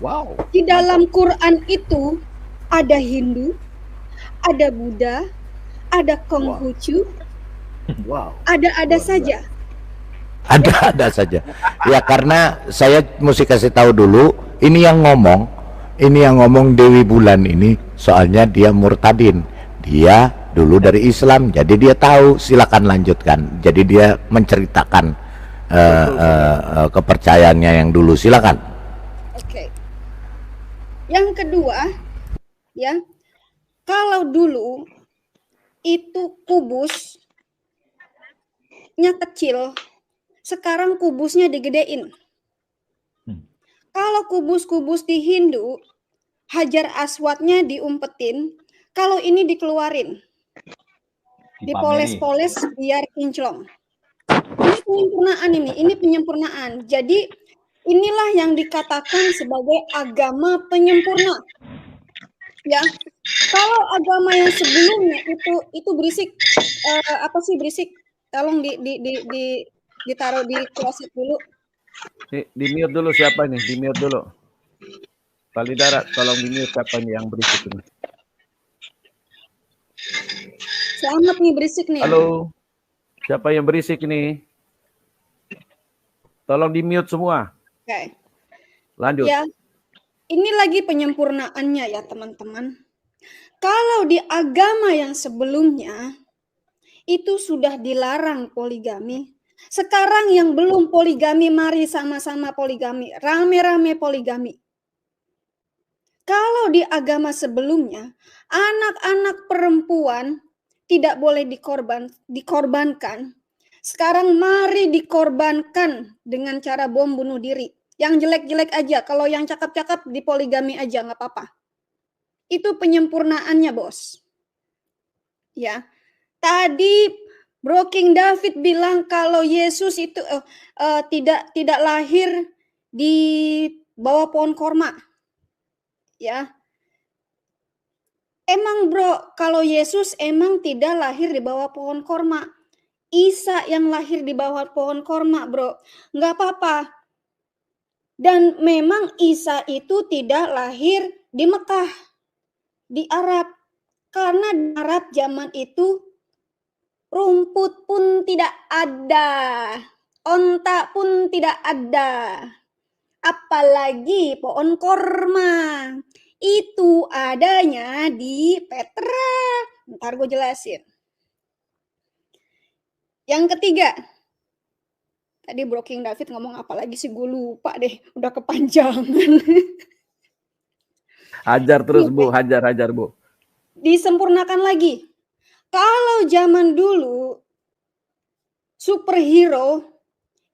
Wow. Di dalam Quran itu ada Hindu, ada Buddha, ada Konghucu, Wow. ada saja. Ada saja. Ya, karena saya mesti kasih tahu dulu, ini yang ngomong Dewi Bulan ini, soalnya dia murtadin. Dia dulu dari Islam, jadi dia tahu. Silakan lanjutkan. Jadi dia menceritakan kepercayaannya yang dulu. Silakan. Oke. Yang kedua, ya, kalau dulu itu kubusnya kecil, sekarang kubusnya digedein. Kalau kubus-kubus di Hindu, Hajar Aswadnya diumpetin, kalau ini dikeluarin, dipoles-poles biar kinclong. Ini penyempurnaan ini penyempurnaan. Jadi inilah yang dikatakan sebagai agama penyempurna. Ya, kalau agama yang sebelumnya itu berisik, apa sih berisik? Tolong ditaruh di closet dulu. Di mute dulu siapa nih? Di mute dulu. Palidara, tolong di mute siapa nih yang berisik ini? Selamat nih berisik nih. Halo. Siapa yang berisik ini? Tolong di mute semua. Oke. Lanjut. Ya, ini lagi penyempurnaannya ya teman-teman. Kalau di agama yang sebelumnya itu sudah dilarang poligami. Sekarang yang belum poligami, mari sama-sama poligami. Rame-rame poligami. Kalau di agama sebelumnya, anak-anak perempuan tidak boleh dikorbankan. Sekarang mari dikorbankan dengan cara bom bunuh diri. Yang jelek-jelek aja, kalau yang cakep-cakep dipoligami aja, nggak apa-apa. Itu penyempurnaannya, bos. Ya, tadi Bro King David bilang kalau Yesus itu tidak lahir di bawah pohon korma. Ya, emang bro, kalau Yesus emang tidak lahir di bawah pohon korma. Isa yang lahir di bawah pohon korma, bro. Nggak apa-apa. Dan memang Isa itu tidak lahir di Mekah, di Arab. Karena di Arab zaman itu rumput pun tidak ada, onta pun tidak ada. Apalagi pohon korma. Itu adanya di Petra. Ntar gue jelasin. Yang ketiga. Tadi Bro King David ngomong apa lagi sih, gue lupa deh. Udah kepanjangan. Hajar terus Bu, hajar Bu. Disempurnakan lagi. Kalau zaman dulu superhero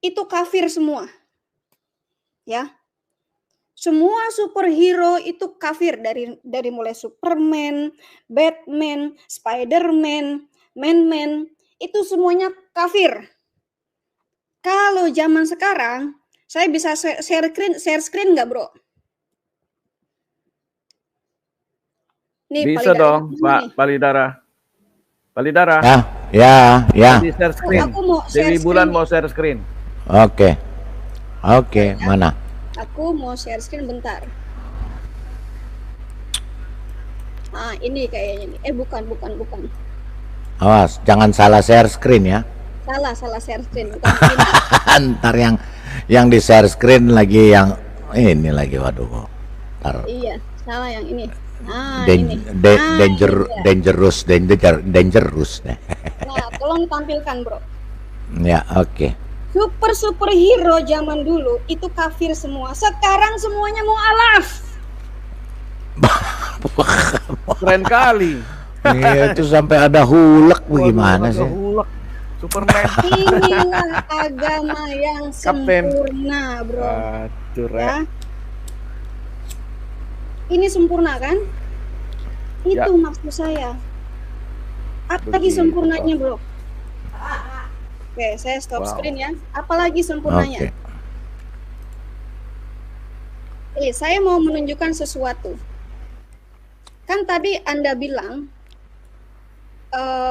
itu kafir semua. Ya. Semua superhero itu kafir dari mulai Superman, Batman, Spiderman, Man-Man, itu semuanya kafir. Kalau zaman sekarang, saya bisa share screen nggak, bro? Nih, bisa dong, Pak Palidara. Palidara. Ya. Di share screen. Aku mau Dewi Bulan mau share screen. Oke, mana? Aku mau share screen bentar. Ah, ini kayaknya nih. Bukan. Awas, jangan salah share screen ya. Salah share screen. Ntar yang di share screen lagi yang ini lagi, waduh. Ntar. Iya, salah yang ini. Ini. Dangerous. Nah, tolong tampilkan, bro. Ya, oke. Superhero zaman dulu itu kafir semua. Sekarang semuanya mau alaf. Keren kali. Iya, itu sampai ada hulek bagaimana sih? Hulek. Superman. Inilah agama yang Kapten. sempurna, bro. Aduh, Rek. Ya. Ini sempurna kan? Itu Ya. maksud saya. Apa lagi Begitu. sempurnanya, bro? Oke, saya stop Wow. screen ya. Apalagi sempurnanya? Oke. Saya mau menunjukkan sesuatu. Kan tadi Anda bilang,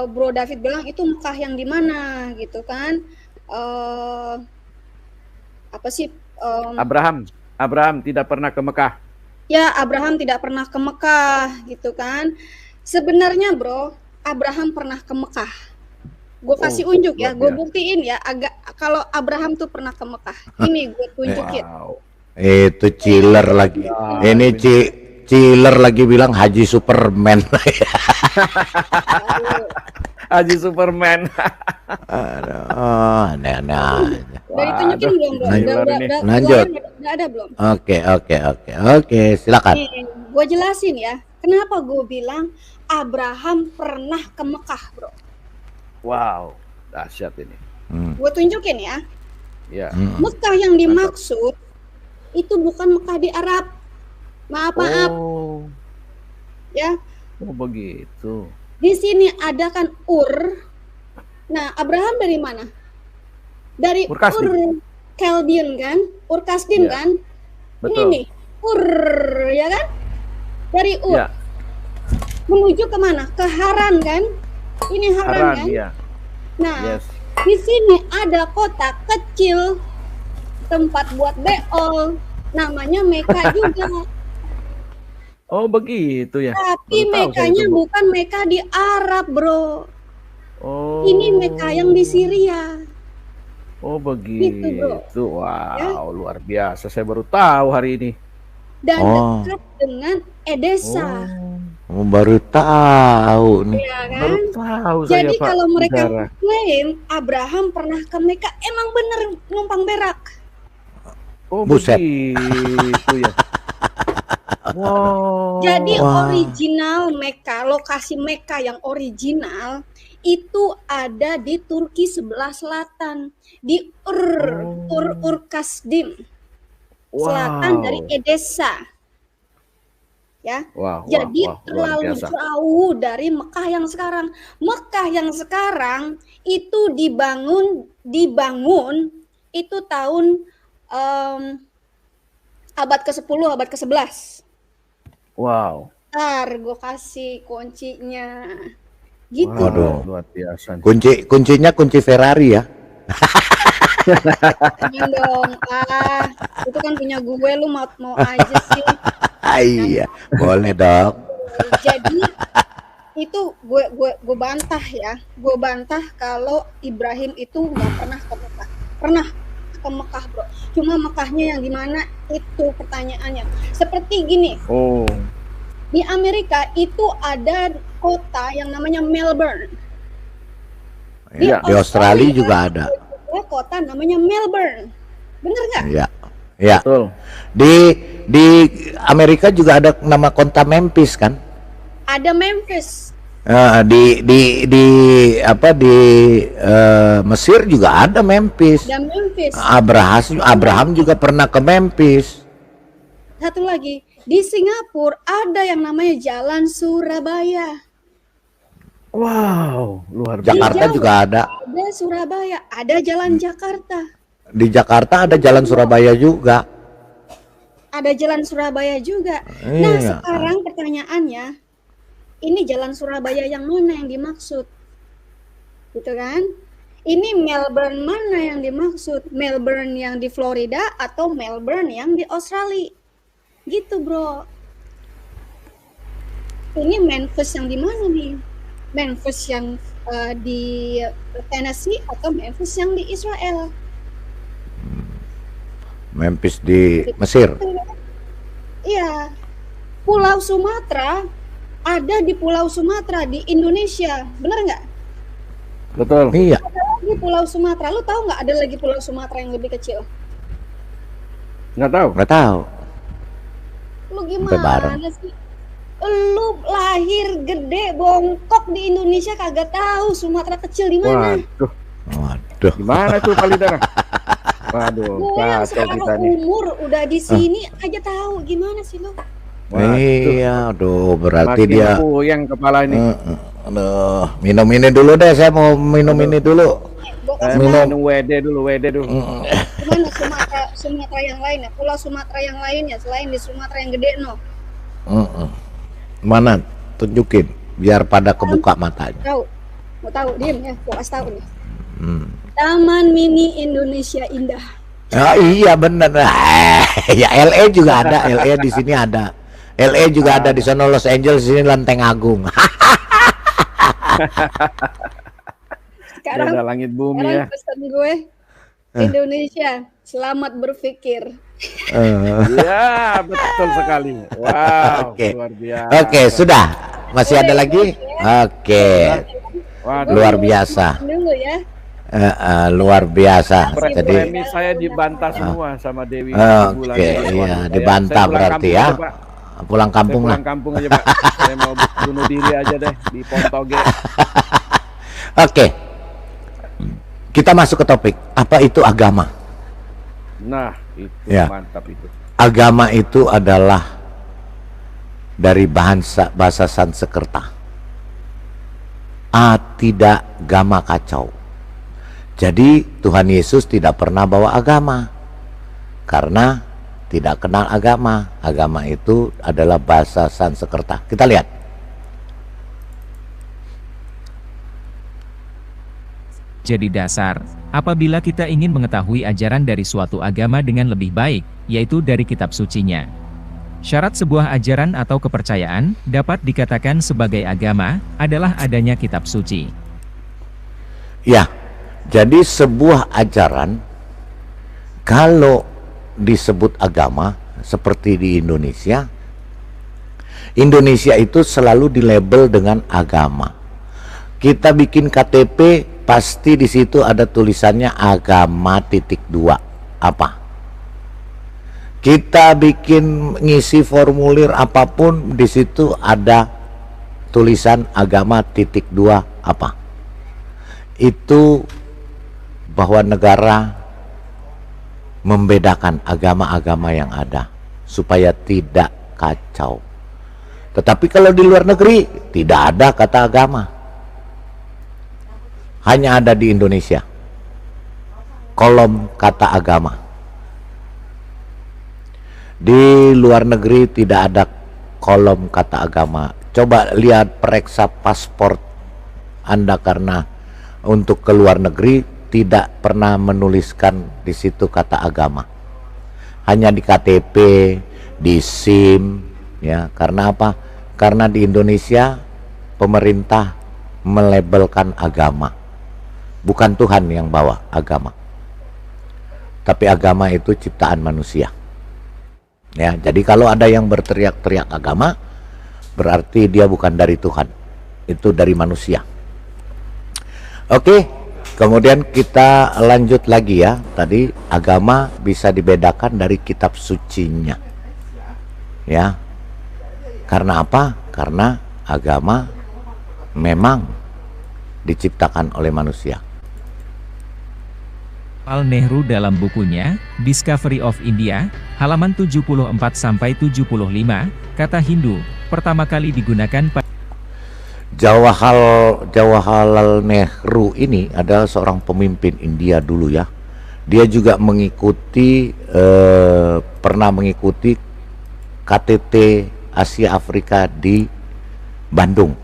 Bro David bilang itu Mekah yang di mana gitu kan? Apa sih? Abraham tidak pernah ke Mekah. Ya, Abraham tidak pernah ke Mekah gitu kan? Sebenarnya, bro, Abraham pernah ke Mekah. Gue kasih unjuk ya, luar gue biasa. buktiin ya. Agak kalau Abraham tuh pernah ke Mekah. Ini gue tunjukin. Wow. Itu chiller lagi. Ini chiller lagi bilang Haji Superman. Haji Superman. Aduh, aneh-aneh aja. Udah ditunjukin belum, bro? Chiller ini. Lanjut. Udah ada belum? Oke, silakan. Nih, gue jelasin ya. Kenapa gue bilang Abraham pernah ke Mekah, bro? Wow, dahsyat ini. Gue tunjukin ya. Ya. Mekah yang dimaksud itu bukan Mekah di Arab. Maaf. Oh, Ya. begitu. Di sini ada kan Ur. Nah, Abraham dari mana? Dari Ur Kasdim. Ur Chaldean kan? Ur Kasdim Iya. kan? Ini Betul. nih, Ur, ya kan? Dari Ur Ya, menuju kemana? Ke Haran kan? Ini Haran Haran, kan? ya. Nah, Yes. di sini ada kota kecil tempat buat beol, namanya Mekah juga. Oh, begitu ya. Tapi Baru tahu saya Mekahnya itu, Bu. bukan Mekah di Arab, bro. Oh. Ini Mekah yang di Syria. Oh, Gitu, bro. begitu. Wow, Ya. luar biasa. Saya baru tahu hari ini. Dan Oh. dekat dengan Edessa, Baru tahu nih. ya Baru kan? tahu Jadi saya, Pak. kalau mereka Saudara. klaim Abraham pernah ke Mekah, emang bener numpang berak. Oh, Buset. begitu ya. Wow. Jadi Wah. original Mekah, lokasi Mekah yang original itu ada di Turki sebelah selatan, di Ur Kasdim, selatan dari Edessa. Ya. Wow, Jadi luar terlalu biasa. jauh dari Mekah yang sekarang. Mekah yang sekarang itu dibangun itu tahun abad ke-10, abad ke-11. Wow. Ntar gue kasih kuncinya. Gitu. Wow, Waduh. luar biasa. Kuncinya kunci Ferrari ya. Jangan dong, itu kan punya gue, lu mau aja sih. Iya, boleh dong. Jadi itu gue bantah ya, gue bantah kalau Ibrahim itu nggak pernah ke Mekah. Pernah ke Mekah, bro. Cuma Mekahnya yang gimana itu pertanyaannya. Seperti gini, Oh, di Amerika itu ada kota yang namanya Melbourne. Ya, di Australia juga ada. Kota namanya Melbourne, bener nggak? Ya, ya. betul. Di Amerika juga ada nama kota Memphis kan? Ada Memphis. Di Mesir juga ada Memphis. Ada Memphis. Abraham juga pernah ke Memphis. Satu lagi, di Singapura ada yang namanya Jalan Surabaya. Wow, luar biasa. Jakarta Jawa. juga ada. Ada Surabaya, ada Jalan Jakarta. Di Jakarta ada Jalan Surabaya juga. Ada Jalan Surabaya juga. Nah, Iya. sekarang pertanyaannya, ini Jalan Surabaya yang mana yang dimaksud? Gitu kan? Ini Melbourne mana yang dimaksud? Melbourne yang di Florida atau Melbourne yang di Australia? Gitu, bro. Ini Memphis yang di mana nih? Memphis yang di Tennessee atau Memphis yang di Israel? Memphis di Mesir. Iya. Pulau Sumatera ada di Pulau Sumatera di Indonesia, bener nggak? Betul. Iya. Di Pulau Sumatera, lu tahu nggak ada lagi Pulau Sumatera yang lebih kecil? Nggak tahu. Nggak tahu. Lu Sampai bareng. gimana sih? Lu lahir gede bongkok di Indonesia kagak tahu Sumatera kecil di mana? Waduh. Waduh. Gimana tuh Pak Lidara? Waduh, Gue yang kacau sekarang kita nih. umur udah di sini aja tahu gimana sih lo? Waduh, Iya, aduh, berarti makin dia. puyeng kepala ini. Aduh, minum ini dulu deh. Saya mau minum ini dulu. Gue kasih Minum. tahu Minum WD dulu, WD dulu. gimana Sumatera yang lain ya, Pulau Sumatera yang lainnya selain di Sumatera yang gede no. Mana? Tunjukin, biar pada kebuka matanya. Tahu? Mau tahu? Diem ya, gue kasih tahu nih. Hmm. Taman Mini Indonesia Indah. Ah, iya bener. Ya LA juga ada, LA di sini ada. LA juga ada di sana, Los Angeles di sini Lenteng Agung. Sekarang Beda langit bumi ya. pesan gue Indonesia, selamat berpikir. Ya, betul sekali. Wow, Oke. luar biasa. Oke, sudah. Masih ada lagi? Oke, Waduh, luar biasa. Dulu ya. Luar biasa. Jadi, premi saya dibantah semua sama Dewi. oke, iya dibantah berarti ya. Pulang kampung lah. Pulang kampung aja Pak. Saya mau bunuh diri aja deh di Pontoge. Oke, kita masuk ke topik. Apa itu agama? Nah, itu Ya. mantap itu. Agama itu adalah dari bahasa Sanskerta. Tidak gama kacau. Jadi Tuhan Yesus tidak pernah bawa agama karena tidak kenal agama. Agama itu adalah bahasa Sanskerta. Kita lihat. Jadi dasar, apabila kita ingin mengetahui ajaran dari suatu agama dengan lebih baik, yaitu dari kitab sucinya. Syarat sebuah ajaran atau kepercayaan dapat dikatakan sebagai agama adalah adanya kitab suci. Ya, jadi sebuah ajaran kalau disebut agama seperti di Indonesia, Indonesia itu selalu dilabel dengan agama. Kita bikin KTP pasti di situ ada tulisannya agama .2 apa? Kita bikin ngisi formulir apapun di situ ada tulisan agama .2 apa? Itu bahwa negara membedakan agama-agama yang ada supaya tidak kacau. Tetapi kalau di luar negeri tidak ada kata agama. Hanya ada di Indonesia kolom kata agama. Di luar negeri tidak ada kolom kata agama. Coba lihat periksa paspor Anda karena untuk ke luar negeri tidak pernah menuliskan di situ kata agama. Hanya di KTP, di SIM, ya. Karena apa? Karena di Indonesia pemerintah melabelkan agama. Bukan Tuhan yang bawa agama. Tapi agama itu ciptaan manusia. Ya, jadi kalau ada yang berteriak-teriak agama, berarti dia bukan dari Tuhan. Itu dari manusia. Oke, kemudian kita lanjut lagi ya. Tadi agama bisa dibedakan dari kitab sucinya. Ya. Karena apa? Karena agama memang diciptakan oleh manusia. Al Nehru dalam bukunya, Discovery of India, halaman 74-75, kata Hindu, pertama kali digunakan pada Jawaharlal Nehru ini adalah seorang pemimpin India dulu ya. Dia juga pernah mengikuti KTT Asia Afrika di Bandung.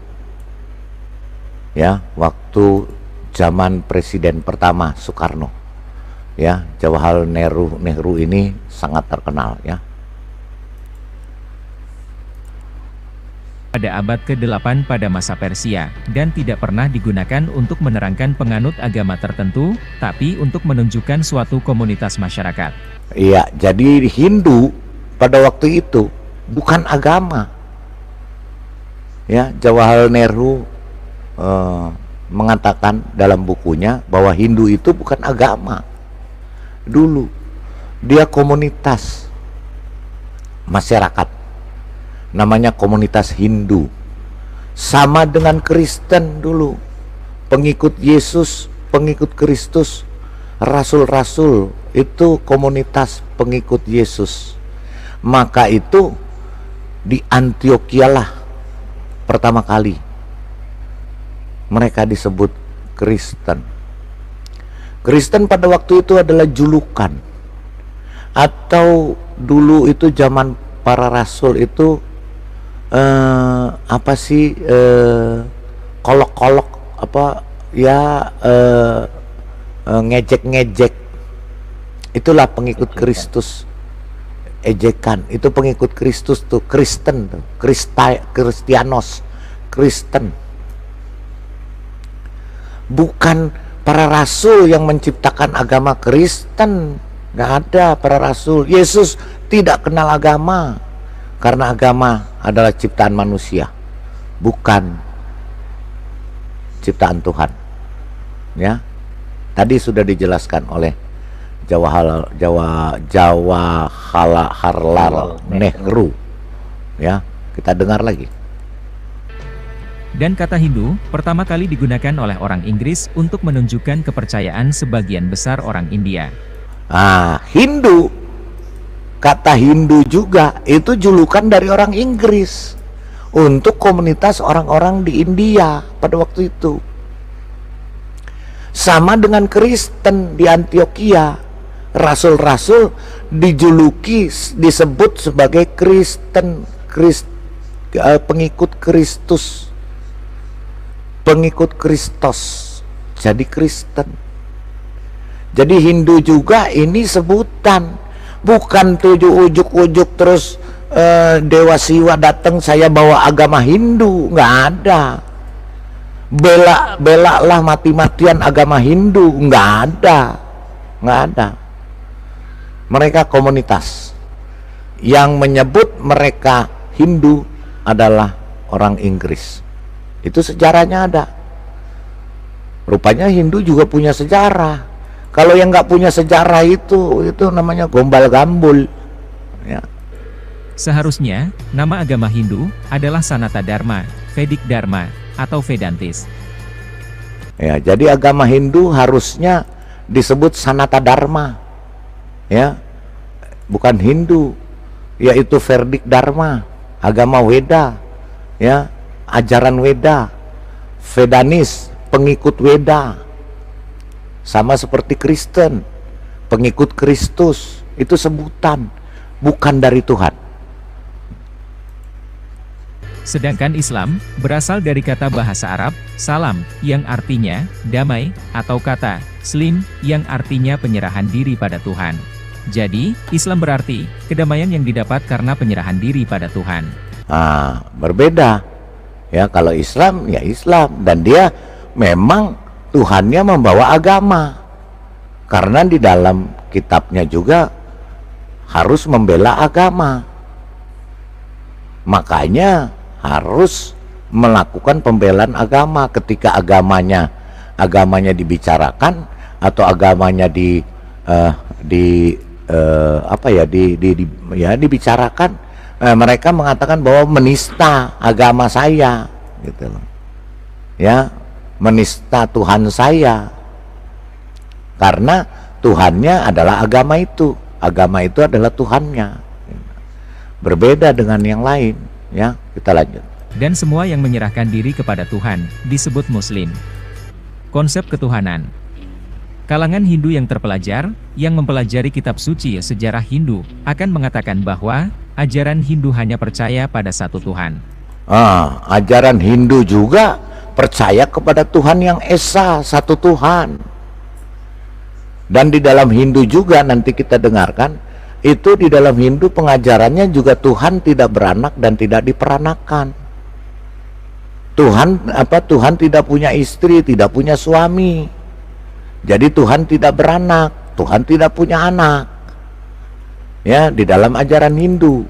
Ya, waktu zaman Presiden pertama Soekarno. Ya, Jawaharlal Nehru ini sangat terkenal ya. pada abad ke-8 pada masa Persia, dan tidak pernah digunakan untuk menerangkan penganut agama tertentu, tapi untuk menunjukkan suatu komunitas masyarakat. Iya, jadi Hindu pada waktu itu bukan agama. Ya, Jawaharlal Nehru mengatakan dalam bukunya bahwa Hindu itu bukan agama. Dulu dia komunitas masyarakat, namanya komunitas Hindu, sama dengan Kristen dulu, pengikut Yesus, pengikut Kristus rasul-rasul itu komunitas pengikut Yesus. Maka itu di Antioquia lah pertama kali mereka disebut Kristen. Kristen pada waktu itu adalah julukan, atau dulu itu zaman para rasul itu apa sih, kolok-kolok apa ya, ngejek-ngejek, itulah pengikut Kristus. Ejekan itu pengikut Kristus tuh, Kristen tuh, Kristianos, Kristen. Bukan para rasul yang menciptakan agama Kristen, nggak ada para rasul. Yesus tidak kenal agama, karena agama adalah ciptaan manusia, bukan ciptaan Tuhan. Ya, tadi sudah dijelaskan oleh Jawaharlal Nehru. Ya, kita dengar lagi. Dan kata Hindu pertama kali digunakan oleh orang Inggris untuk menunjukkan kepercayaan sebagian besar orang India. Hindu, kata Hindu juga itu julukan dari orang Inggris untuk komunitas orang-orang di India pada waktu itu. Sama dengan Kristen di Antioquia, rasul-rasul dijuluki, disebut sebagai Kristen, pengikut Kristus, pengikut Kristus, jadi Kristen. Jadi Hindu juga ini sebutan, bukan tujuh ujuk-ujuk terus Dewa Siwa datang saya bawa agama Hindu, nggak ada. Bela lah mati-matian agama Hindu, nggak ada. Mereka komunitas yang menyebut mereka Hindu adalah orang Inggris. Itu sejarahnya ada. Rupanya Hindu juga punya sejarah. Kalau yang nggak punya sejarah itu namanya gombal gambul. Ya. Seharusnya nama agama Hindu adalah Sanata Dharma, Vedic Dharma, atau Vedantis. Ya, jadi agama Hindu harusnya disebut Sanata Dharma. Ya, bukan Hindu, yaitu Vedic Dharma, agama Weda. Ya, ajaran Weda, Vedanis, pengikut Weda. Sama seperti Kristen, pengikut Kristus, itu sebutan, bukan dari Tuhan. Sedangkan Islam berasal dari kata bahasa Arab, salam, yang artinya damai, atau kata slim, yang artinya penyerahan diri pada Tuhan. Jadi, Islam berarti kedamaian yang didapat karena penyerahan diri pada Tuhan. Berbeda. Ya, kalau Islam ya Islam, dan dia memang Tuhannya membawa agama, karena di dalam kitabnya juga harus membela agama, makanya harus melakukan pembelaan agama ketika agamanya dibicarakan atau agamanya dibicarakan. Mereka mengatakan bahwa menista agama saya, gitu loh. Ya, menista Tuhan saya, karena Tuhannya adalah agama itu adalah Tuhannya. Berbeda dengan yang lain. Ya, kita lanjut. Dan semua yang menyerahkan diri kepada Tuhan disebut Muslim. Konsep ketuhanan. Kalangan Hindu yang terpelajar, yang mempelajari kitab suci sejarah Hindu, akan mengatakan bahwa ajaran Hindu hanya percaya pada satu Tuhan. Ajaran Hindu juga percaya kepada Tuhan yang Esa, satu Tuhan. Dan di dalam Hindu juga nanti kita dengarkan, itu di dalam Hindu pengajarannya juga Tuhan tidak beranak dan tidak diperanakan. Tuhan tidak punya istri, tidak punya suami. Jadi Tuhan tidak beranak, Tuhan tidak punya anak. Ya, di dalam ajaran Hindu.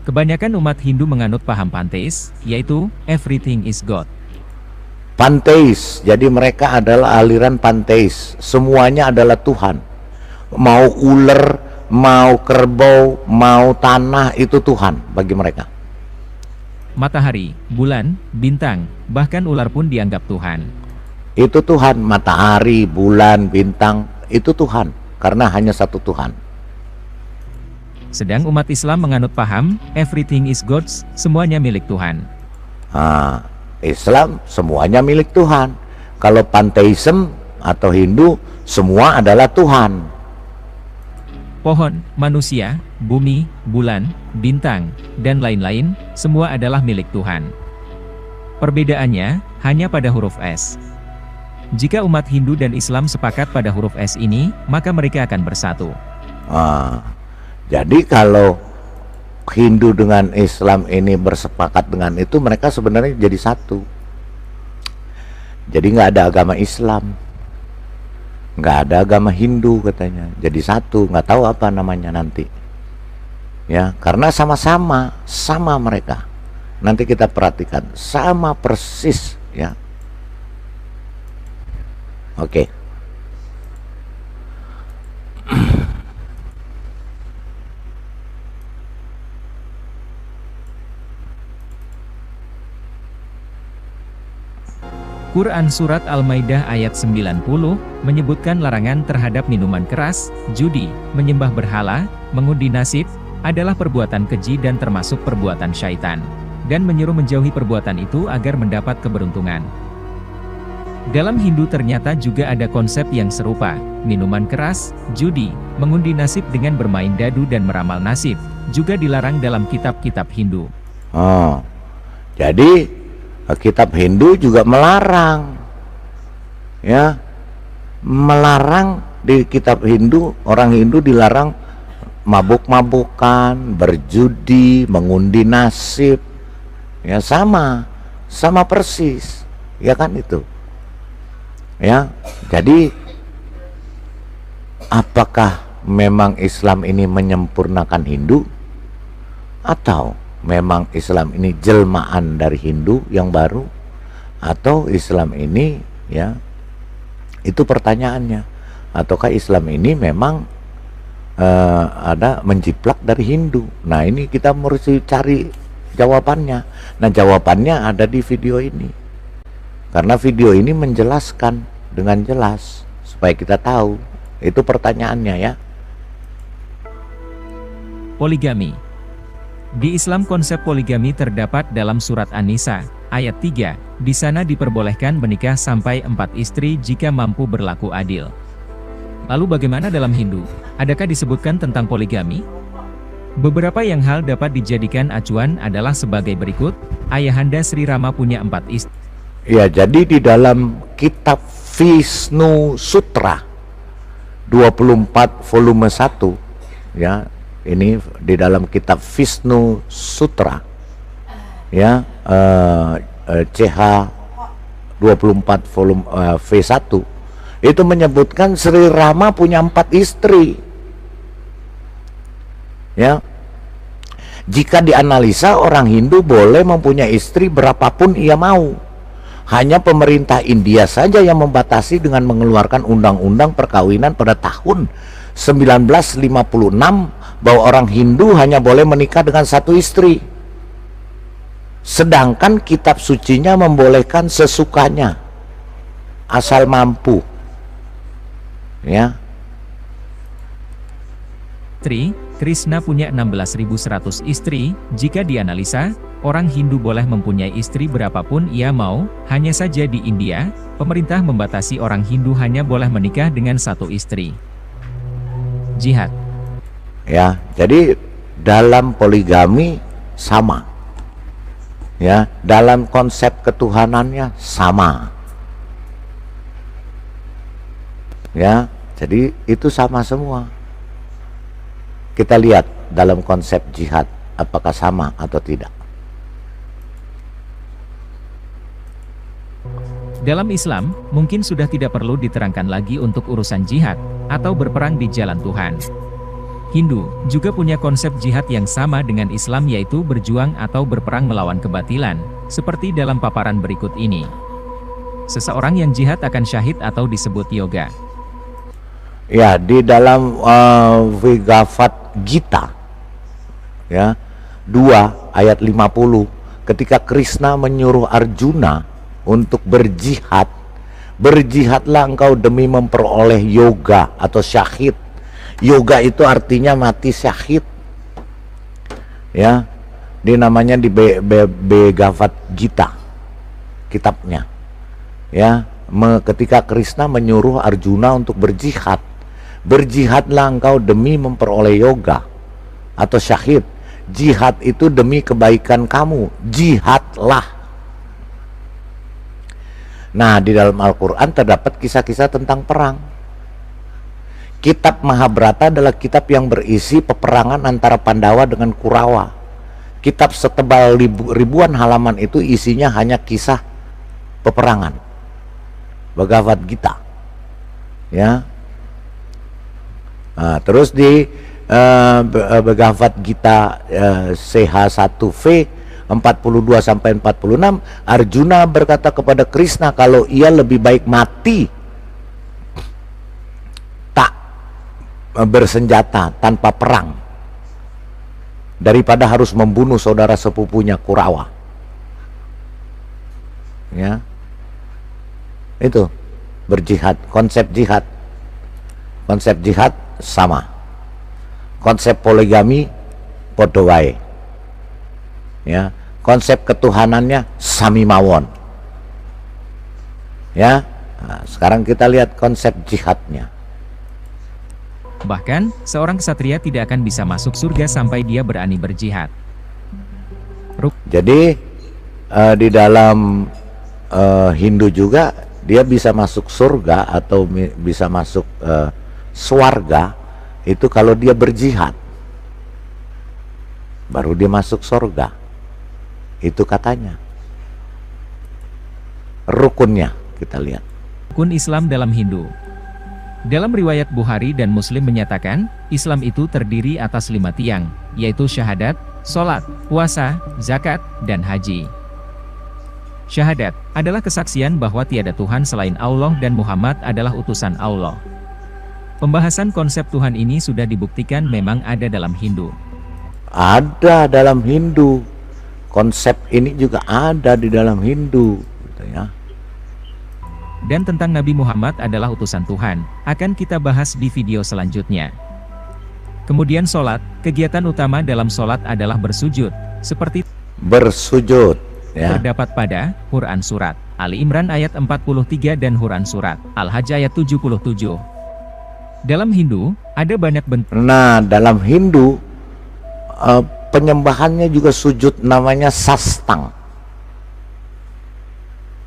Kebanyakan umat Hindu menganut paham panteis, yaitu everything is God. Panteis, jadi mereka adalah aliran panteis, semuanya adalah Tuhan. Mau ular, mau kerbau, mau tanah, itu Tuhan bagi mereka. Matahari, bulan, bintang, bahkan ular pun dianggap Tuhan. Itu Tuhan, matahari, bulan, bintang, itu Tuhan, karena hanya satu Tuhan. Sedang umat Islam menganut paham, everything is God's, semuanya milik Tuhan. Nah, Islam semuanya milik Tuhan. Kalau panteisme atau Hindu, semua adalah Tuhan. Pohon, manusia, bumi, bulan, bintang, dan lain-lain, semua adalah milik Tuhan. Perbedaannya, hanya pada huruf S. Jika umat Hindu dan Islam sepakat pada huruf S ini, maka mereka akan bersatu. Nah, jadi kalau Hindu dengan Islam ini bersepakat dengan itu, mereka sebenarnya jadi satu. Jadi nggak ada agama Islam, nggak ada agama Hindu katanya, jadi satu, nggak tahu apa namanya nanti. Ya, karena sama-sama, sama mereka. Nanti kita perhatikan, sama persis ya. Oke. Quran Surat Al-Maidah ayat 90, menyebutkan larangan terhadap minuman keras, judi, menyembah berhala, mengundi nasib, adalah perbuatan keji dan termasuk perbuatan syaitan. Dan menyuruh menjauhi perbuatan itu agar mendapat keberuntungan. Dalam Hindu ternyata juga ada konsep yang serupa, minuman keras, judi, mengundi nasib dengan bermain dadu dan meramal nasib, juga dilarang dalam kitab-kitab Hindu. Oh, jadi kitab Hindu juga melarang, ya, melarang di kitab Hindu, orang Hindu dilarang mabuk-mabukan, berjudi, mengundi nasib, ya sama persis, ya kan itu. Ya, jadi apakah memang Islam ini menyempurnakan Hindu, atau memang Islam ini jelmaan dari Hindu yang baru, atau Islam ini, ya, itu pertanyaannya. Ataukah Islam ini memang ada menjiplak dari Hindu? Nah, ini kita mesti cari jawabannya. Nah, jawabannya ada di video ini. Karena video ini menjelaskan dengan jelas supaya kita tahu. Itu pertanyaannya ya. Poligami. Di Islam konsep poligami terdapat dalam surat An-Nisa, ayat 3. Di sana diperbolehkan menikah sampai 4 istri jika mampu berlaku adil. Lalu bagaimana dalam Hindu? Adakah disebutkan tentang poligami? Beberapa yang hal dapat dijadikan acuan adalah sebagai berikut. Ayahanda Sri Rama punya 4 istri. Ya, jadi di dalam kitab Vishnu Sutra 24 volume 1, ya, ini di dalam kitab Vishnu Sutra, ya, CH 24 volume V1, itu menyebutkan Sri Rama punya 4 istri. Ya, jika dianalisa, orang Hindu boleh mempunyai istri berapapun ia mau. Hanya pemerintah India saja yang membatasi dengan mengeluarkan undang-undang perkawinan pada tahun 1956 bahwa orang Hindu hanya boleh menikah dengan 1 istri. Sedangkan kitab sucinya membolehkan sesukanya, asal mampu. Ya. Krishna punya 16.100 istri. Jika dianalisa, orang Hindu boleh mempunyai istri berapapun ia mau. Hanya saja di India, pemerintah membatasi orang Hindu hanya boleh menikah dengan 1 istri. Jihad. Ya, jadi dalam poligami sama. Ya, dalam konsep ketuhanannya sama. Ya, jadi itu sama semua. Kita lihat dalam konsep jihad apakah sama atau tidak. Dalam Islam, mungkin sudah tidak perlu diterangkan lagi untuk urusan jihad atau berperang di jalan Tuhan. Hindu juga punya konsep jihad yang sama dengan Islam, yaitu berjuang atau berperang melawan kebatilan, seperti dalam paparan berikut ini. Seseorang yang jihad akan syahid atau disebut yoga. Ya, di dalam Bhagavad Gita, ya, 2 ayat 50, ketika Krishna menyuruh Arjuna untuk berjihad, Berjihadlah engkau demi memperoleh yoga atau syahid. Yoga itu artinya mati syahid. Ya, namanya di Bhagavad Gita, kitabnya. Ya, ketika Krishna menyuruh Arjuna untuk berjihad. Berjihadlah engkau demi memperoleh yoga atau syahid. Jihad itu demi kebaikan kamu. Jihadlah. Nah, di dalam Al-Quran terdapat kisah-kisah tentang perang. Kitab Mahabharata adalah kitab yang berisi peperangan antara Pandawa dengan Kurawa. Kitab setebal ribuan halaman itu isinya hanya kisah peperangan. Bhagavad Gita. Ya. Nah, terus di Bhagavad Gita CH1V 42 sampai 46, Arjuna berkata kepada Krishna kalau ia lebih baik mati tak bersenjata tanpa perang daripada harus membunuh saudara sepupunya Kurawa. Ya. Itu berjihad, konsep jihad. Konsep jihad sama. Konsep poligami podo wae. Ya, konsep ketuhanannya sami mawon. Ya, nah, sekarang kita lihat konsep jihadnya. Bahkan, seorang ksatria tidak akan bisa masuk surga sampai dia berani berjihad. Jadi di dalam Hindu juga dia bisa masuk surga atau bisa masuk swarga itu kalau dia berjihad, baru dia masuk surga. Itu katanya. Rukunnya kita lihat. Rukun Islam dalam Hindu. Dalam riwayat Bukhari dan Muslim menyatakan, Islam itu terdiri atas 5 tiang, yaitu syahadat, sholat, puasa, zakat, dan haji. Syahadat adalah kesaksian bahwa tiada Tuhan selain Allah dan Muhammad adalah utusan Allah. Pembahasan konsep Tuhan ini sudah dibuktikan memang ada dalam Hindu. Ada dalam Hindu. Konsep ini juga ada di dalam Hindu, gitu ya. Dan tentang Nabi Muhammad adalah utusan Tuhan, akan kita bahas di video selanjutnya. Kemudian sholat, kegiatan utama dalam sholat adalah bersujud, seperti bersujud, ya. terdapat pada Quran Surat Ali Imran ayat 43 dan Quran Surat Al-Hajj ayat 77. Dalam Hindu, ada banyak bentuk. Nah, dalam Hindu, penyembahannya juga sujud, namanya sastang.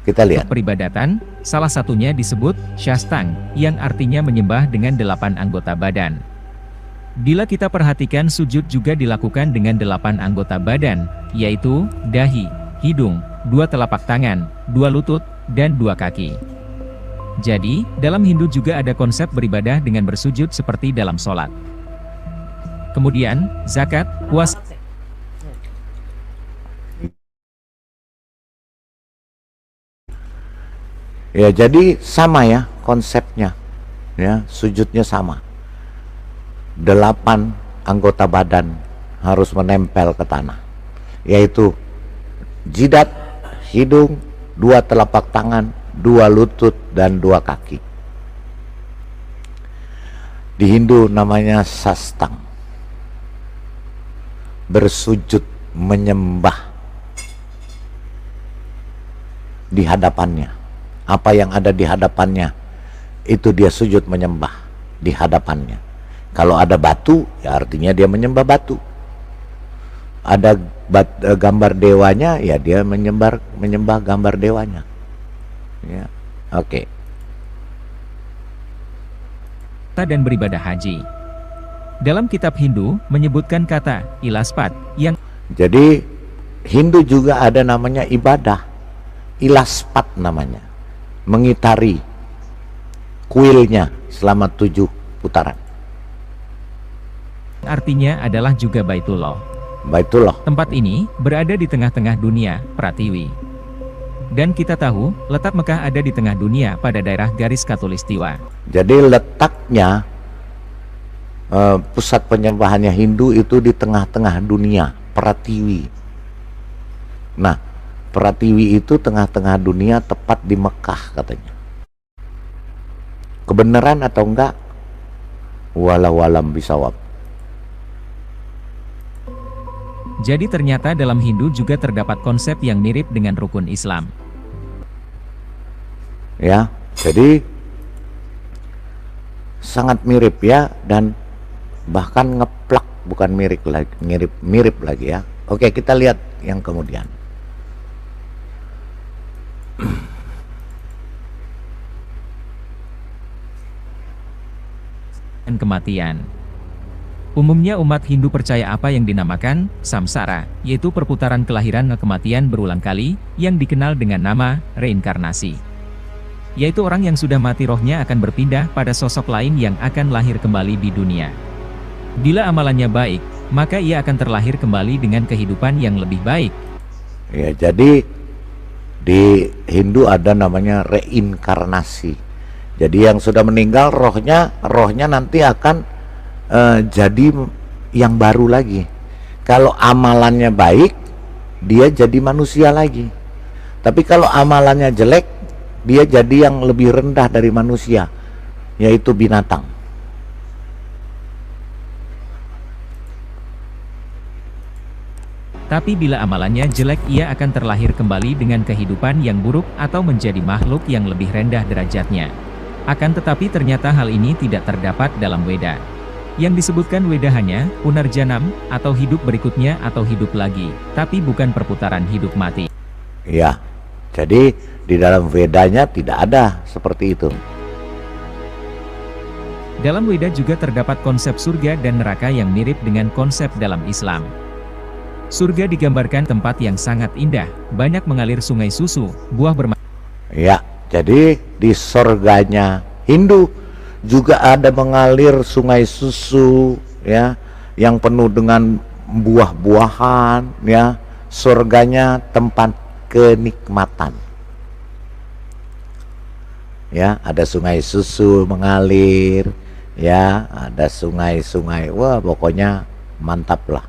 Kita lihat. Peribadatan, salah satunya disebut Shastang, yang artinya menyembah dengan 8 anggota badan. Bila kita perhatikan, sujud juga dilakukan dengan 8 anggota badan, yaitu dahi, hidung, 2 telapak tangan, 2 lutut, dan 2 kaki. Jadi, dalam Hindu juga ada konsep beribadah dengan bersujud seperti dalam sholat. Kemudian, zakat, puasa. Ya, jadi sama ya konsepnya. Ya, sujudnya sama. 8 anggota badan harus menempel ke tanah. Yaitu jidat, hidung, 2 telapak tangan, 2 lutut, dan 2 kaki. Di Hindu namanya sastang. Bersujud, menyembah di hadapannya. Apa yang ada di hadapannya, itu dia sujud menyembah di hadapannya. Kalau ada batu, ya artinya dia menyembah batu. Ada gambar dewanya, ya dia menyembah gambar dewanya. Ya, oke. Dan beribadah haji. Dalam kitab Hindu menyebutkan kata ilaspat yang jadi Hindu juga ada namanya ibadah ilaspat namanya, mengitari kuilnya selama 7 putaran. Artinya adalah juga Baitullah. Baitullah. Tempat ini berada di tengah-tengah dunia, Pratiwi. Dan kita tahu, letak Mekah ada di tengah dunia pada daerah garis khatulistiwa. Jadi letaknya pusat penyembahannya Hindu itu di tengah-tengah dunia, Pratiwi. Nah, Pratiwi itu tengah-tengah dunia, tepat di Mekah katanya. kebenaran atau enggak, walau alam bisawab. Jadi ternyata dalam Hindu juga terdapat konsep yang mirip dengan rukun Islam. Ya, jadi sangat mirip ya, dan bahkan ngeplak, bukan mirip lagi ya. Oke, kita lihat yang kemudian. Dan kematian. Umumnya umat Hindu percaya apa yang dinamakan samsara, yaitu perputaran kelahiran dan kematian berulang kali, yang dikenal dengan nama reinkarnasi. Yaitu orang yang sudah mati rohnya akan berpindah pada sosok lain yang akan lahir kembali di dunia. Bila amalannya baik, maka ia akan terlahir kembali dengan kehidupan yang lebih baik. Ya, jadi di Hindu ada namanya reinkarnasi. Jadi yang sudah meninggal rohnya nanti akan jadi yang baru lagi. Kalau amalannya baik, dia jadi manusia lagi. Tapi kalau amalannya jelek, dia jadi yang lebih rendah dari manusia, yaitu binatang. Tapi bila amalannya jelek, ia akan terlahir kembali dengan kehidupan yang buruk atau menjadi makhluk yang lebih rendah derajatnya. Akan tetapi ternyata hal ini tidak terdapat dalam Weda. Yang disebutkan Weda hanya punarjanam, atau hidup berikutnya atau hidup lagi, tapi bukan perputaran hidup mati. Ya, jadi di dalam Vedanya tidak ada seperti itu. Dalam Weda juga terdapat konsep surga dan neraka yang mirip dengan konsep dalam Islam. Surga digambarkan tempat yang sangat indah, banyak mengalir sungai susu, buah bermacam. Ya, jadi di surganya Hindu juga ada mengalir sungai susu ya, yang penuh dengan buah-buahan ya. Surganya tempat kenikmatan. Ya, ada sungai susu mengalir ya, ada sungai-sungai, wah pokoknya mantap lah.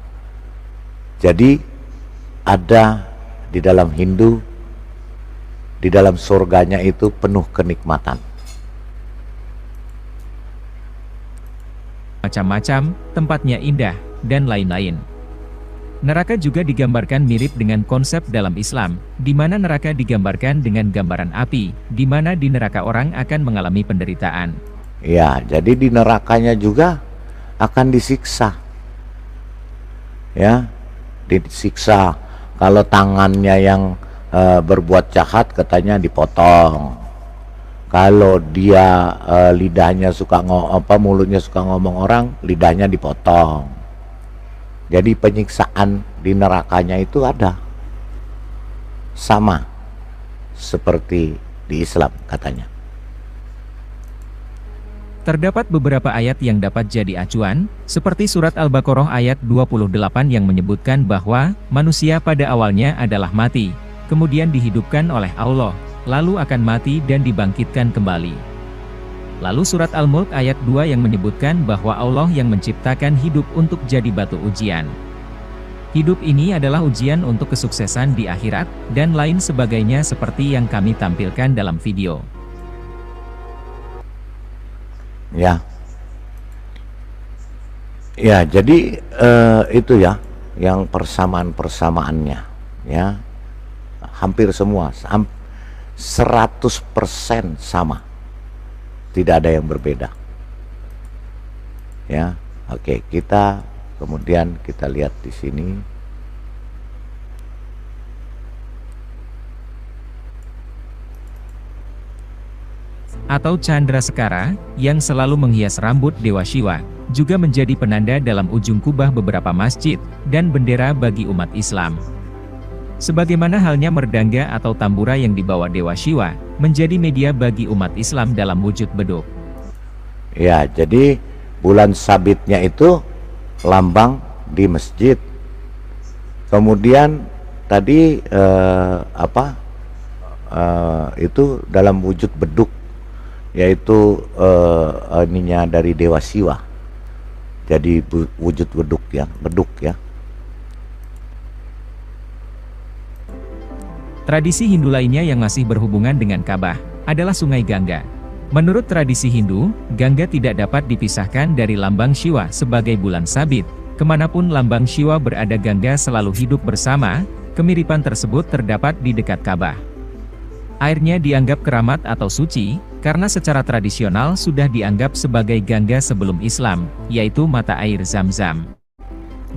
Jadi ada di dalam Hindu, di dalam surganya itu penuh kenikmatan. Macam-macam, tempatnya indah, dan lain-lain. Neraka juga digambarkan mirip dengan konsep dalam Islam, di mana neraka digambarkan dengan gambaran api, di mana di neraka orang akan mengalami penderitaan. Ya, jadi di nerakanya juga akan disiksa. Ya, disiksa. Kalau tangannya yang berbuat jahat katanya dipotong. Kalau dia lidahnya suka mulutnya suka ngomong orang, lidahnya dipotong. Jadi penyiksaan di nerakanya itu ada, sama seperti di Islam katanya. Terdapat beberapa ayat yang dapat jadi acuan, seperti surat Al-Baqarah ayat 28 yang menyebutkan bahwa manusia pada awalnya adalah mati, kemudian dihidupkan oleh Allah, lalu akan mati dan dibangkitkan kembali. Lalu surat Al-Mulk ayat 2 yang menyebutkan bahwa Allah yang menciptakan hidup untuk jadi batu ujian. Hidup ini adalah ujian untuk kesuksesan di akhirat, dan lain sebagainya seperti yang kami tampilkan dalam video. Ya, ya jadi itu ya, yang persamaan-persamaannya ya, hampir semua 100% sama, tidak ada yang berbeda. Ya, oke, kita kemudian kita lihat di sini. Atau Chandra Sekara, yang selalu menghias rambut Dewa Shiva, juga menjadi penanda dalam ujung kubah beberapa masjid, dan bendera bagi umat Islam. Sebagaimana halnya merdangga atau tambura yang dibawa Dewa Shiva, menjadi media bagi umat Islam dalam wujud beduk. Ya, jadi bulan sabitnya itu lambang di masjid. Kemudian tadi itu dalam wujud beduk, yaitu ininya dari Dewa Shiva. Jadi wujud beduk ya. Tradisi Hindu lainnya yang masih berhubungan dengan Ka'bah adalah Sungai Gangga. Menurut tradisi Hindu, Gangga tidak dapat dipisahkan dari lambang Shiva sebagai bulan sabit. Kemanapun lambang Shiva berada, Gangga selalu hidup bersama. Kemiripan tersebut terdapat di dekat Ka'bah. Airnya dianggap keramat atau suci, karena secara tradisional sudah dianggap sebagai Gangga sebelum Islam, yaitu mata air Zam-Zam.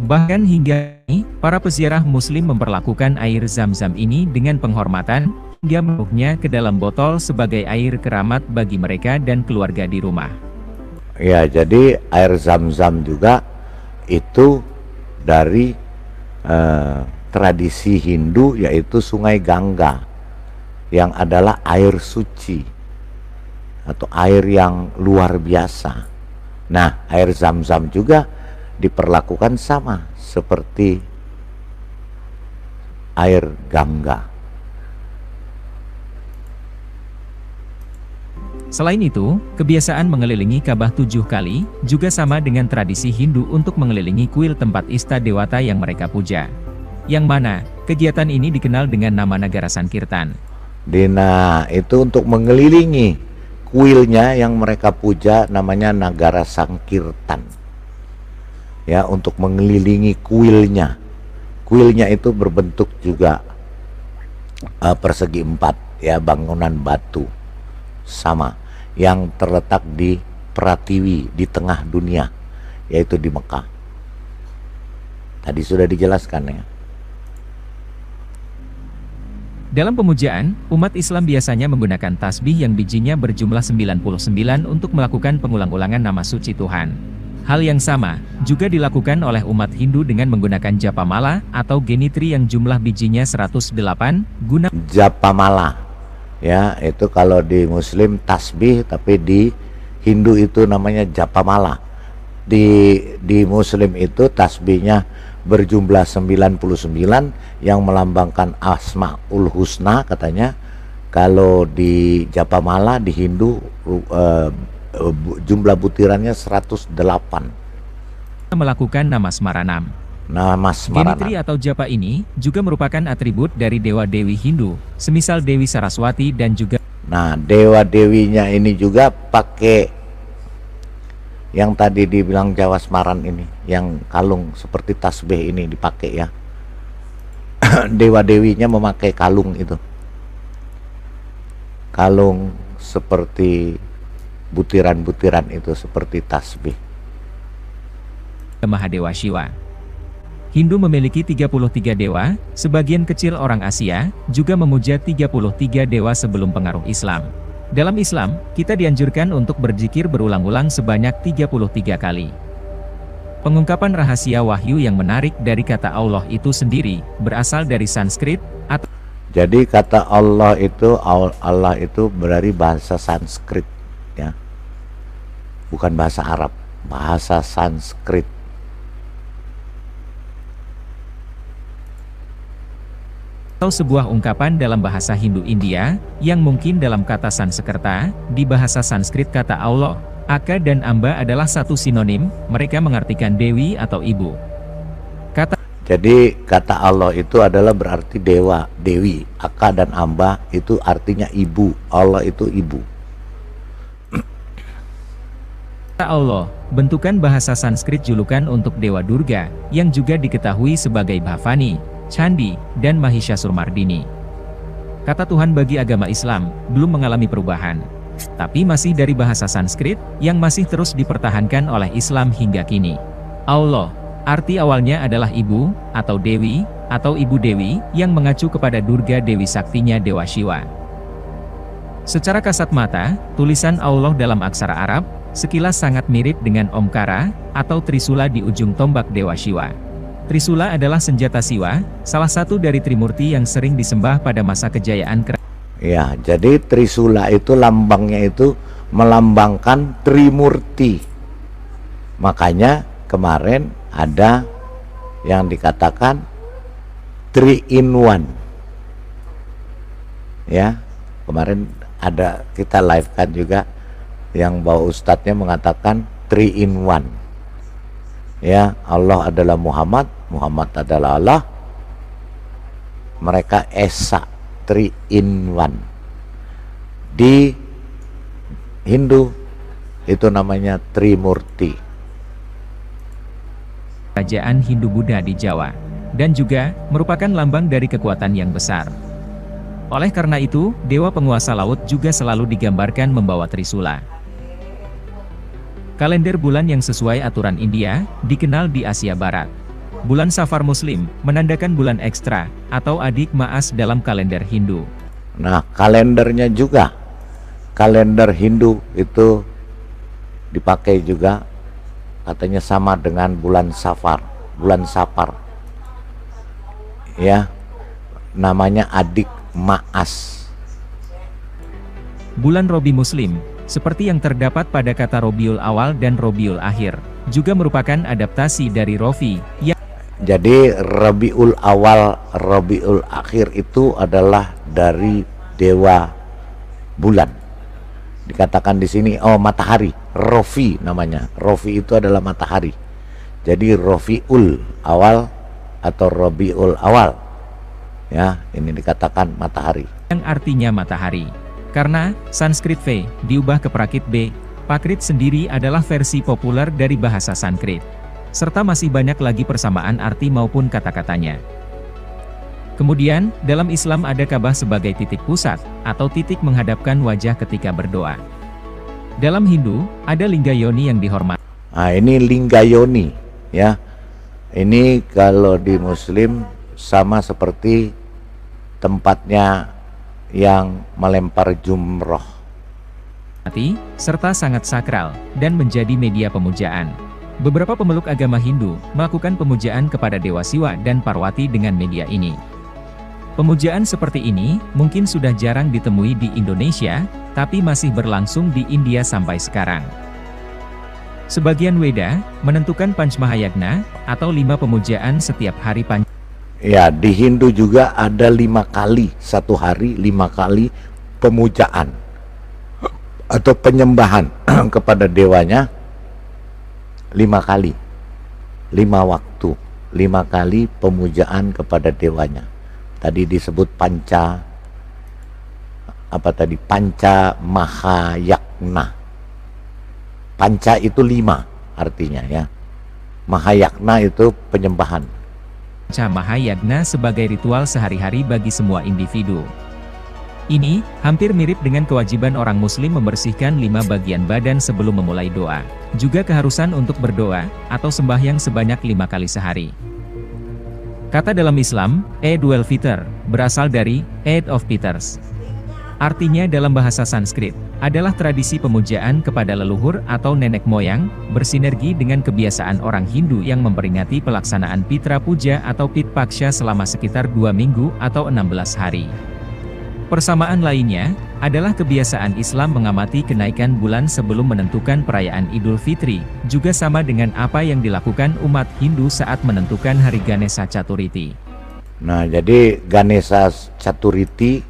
Bahkan hingga kini, para peziarah Muslim memperlakukan air Zam-Zam ini dengan penghormatan, hingga menuangnya ke dalam botol sebagai air keramat bagi mereka dan keluarga di rumah. Ya, jadi air Zam-Zam juga itu dari tradisi Hindu, yaitu Sungai Gangga, yang adalah air suci atau air yang luar biasa. Nah, air Zam-Zam juga diperlakukan sama seperti air Gangga. Selain itu, kebiasaan mengelilingi Ka'bah 7 kali, juga sama dengan tradisi Hindu untuk mengelilingi kuil tempat ista dewata yang mereka puja. Yang mana, kegiatan ini dikenal dengan nama Nagara Sankirtan. Nah, itu untuk mengelilingi kuilnya yang mereka puja namanya Nagara Sankirtan. Ya, untuk mengelilingi kuilnya. Kuilnya itu berbentuk juga persegi 4, ya, bangunan batu. Sama yang terletak di Pratiwi, di tengah dunia, yaitu di Mekah. Tadi sudah dijelaskan, ya. Dalam pemujaan, umat Islam biasanya menggunakan tasbih yang bijinya berjumlah 99 untuk melakukan pengulang-ulangan nama suci Tuhan. Hal yang sama juga dilakukan oleh umat Hindu dengan menggunakan japamala atau genitri yang jumlah bijinya 108 guna. Japamala, ya, itu kalau di Muslim tasbih, tapi di Hindu itu namanya japamala. Di Muslim itu tasbihnya berjumlah 99 yang melambangkan Asmaul Husna katanya. Kalau di japamala di Hindu jumlah butirannya 108. Melakukan nama Smaranam. Nama Smaranam. Genitri atau japa ini juga merupakan atribut dari dewa-dewi Hindu, semisal Dewi Saraswati dan juga. Nah, dewa-dewinya ini juga pakai yang tadi dibilang Jawa Smaran ini, yang kalung seperti tasbih ini dipakai, ya. Dewa-dewinya memakai kalung itu. Kalung seperti butiran-butiran itu seperti tasbih. Mahadewa Shiva. Hindu memiliki 33 dewa, sebagian kecil orang Asia juga memuja 33 dewa sebelum pengaruh Islam. Dalam Islam, kita dianjurkan untuk berzikir berulang-ulang sebanyak 33 kali. Pengungkapan rahasia wahyu yang menarik dari kata Allah itu sendiri berasal dari Sanskrit atau. Jadi kata Allah itu berarti bahasa Sanskrit, ya. Bukan bahasa Arab, bahasa Sanskrit. Atau sebuah ungkapan dalam bahasa Hindu India, yang mungkin dalam kata Sanskerta, di bahasa Sanskrit kata Allah, Aka dan Amba adalah satu sinonim, mereka mengartikan dewi atau ibu. Jadi kata Allah itu adalah berarti dewa, dewi. Aka dan Amba itu artinya ibu, Allah itu ibu. Kata Allah, bentukan bahasa Sanskrit julukan untuk Dewa Durga, yang juga diketahui sebagai Bhavani, Candi, dan Mahishasura-mardini. Kata Tuhan bagi agama Islam belum mengalami perubahan, tapi masih dari bahasa Sanskrit yang masih terus dipertahankan oleh Islam hingga kini. Allah, arti awalnya adalah ibu, atau dewi, atau ibu dewi, yang mengacu kepada Durga Dewi Saktinya Dewa Shiva. Secara kasat mata, tulisan Allah dalam aksara Arab, sekilas sangat mirip dengan Omkara, atau Trisula di ujung tombak Dewa Shiva. Trisula adalah senjata Siwa, salah satu dari Trimurti yang sering disembah pada masa kejayaan kerajaan. Ya, jadi Trisula itu lambangnya itu melambangkan Trimurti. Makanya kemarin ada yang dikatakan 3 in 1. Ya, kemarin ada kita live kan juga yang bawa ustadznya mengatakan 3 in 1. Ya, Allah adalah Muhammad, Muhammad adalah Allah. Mereka esa 3 in 1. Hindu itu namanya Trimurti. Kerajaan Hindu-Buddha di Jawa, dan juga merupakan lambang dari kekuatan yang besar. Oleh karena itu, dewa penguasa laut juga selalu digambarkan membawa trisula. Kalender bulan yang sesuai aturan India, dikenal di Asia Barat. Bulan Safar Muslim, menandakan bulan ekstra, atau adik Maas dalam kalender Hindu. Nah, kalendernya juga, kalender Hindu itu dipakai juga, katanya sama dengan bulan Safar, ya, namanya adik Maas. Bulan Robi Muslim, seperti yang terdapat pada kata Robiul Awal dan Robiul Akhir, juga merupakan adaptasi dari Rofi, yang Jadi Rabiul Awal, Rabiul Akhir itu adalah dari dewa bulan. Dikatakan di sini, oh matahari, Rofi namanya. Rofi itu adalah matahari. Jadi Rofiul Awal atau Rabiul Awal, ya, ini dikatakan matahari. yang artinya matahari. Karena Sanskrit V diubah ke Prakrit B, Prakrit sendiri adalah versi populer dari bahasa Sanskrit. Serta masih banyak lagi persamaan arti maupun kata-katanya. Kemudian, dalam Islam ada Ka'bah sebagai titik pusat, atau titik menghadapkan wajah ketika berdoa. Dalam Hindu, ada Lingga Yoni yang dihormati. Nah, ini Lingga Yoni, ya. Ini kalau di Muslim sama seperti tempatnya yang melempar jumroh. Serta sangat sakral, dan menjadi media pemujaan. Beberapa pemeluk agama Hindu melakukan pemujaan kepada Dewa Siwa dan Parwati dengan media ini. Pemujaan seperti ini mungkin sudah jarang ditemui di Indonesia, tapi masih berlangsung di India sampai sekarang. Sebagian Weda menentukan Panchmahayagna, atau 5 pemujaan setiap hari Ya, di Hindu juga ada 5 kali, satu hari 5 kali pemujaan atau penyembahan kepada dewanya, 5 kali, 5 waktu, 5 kali pemujaan kepada dewanya. Tadi disebut Panca Mahayagna. Panca itu 5 artinya, ya. Mahayagna itu penyembahan. Mahayagna sebagai ritual sehari-hari bagi semua individu. Ini hampir mirip dengan kewajiban orang Muslim membersihkan 5 bagian badan sebelum memulai doa. Juga keharusan untuk berdoa atau sembahyang sebanyak 5 kali sehari. Kata dalam Islam, Eidul Fitr, berasal dari Eid of Peters. Artinya dalam bahasa Sanskrit, adalah tradisi pemujaan kepada leluhur atau nenek moyang, bersinergi dengan kebiasaan orang Hindu yang memperingati pelaksanaan Pitra Puja atau Pitpaksha selama sekitar 2 minggu atau 16 hari. Persamaan lainnya, adalah kebiasaan Islam mengamati kenaikan bulan sebelum menentukan perayaan Idul Fitri, juga sama dengan apa yang dilakukan umat Hindu saat menentukan hari Ganesha Chaturthi. Nah, jadi Ganesha Chaturthi,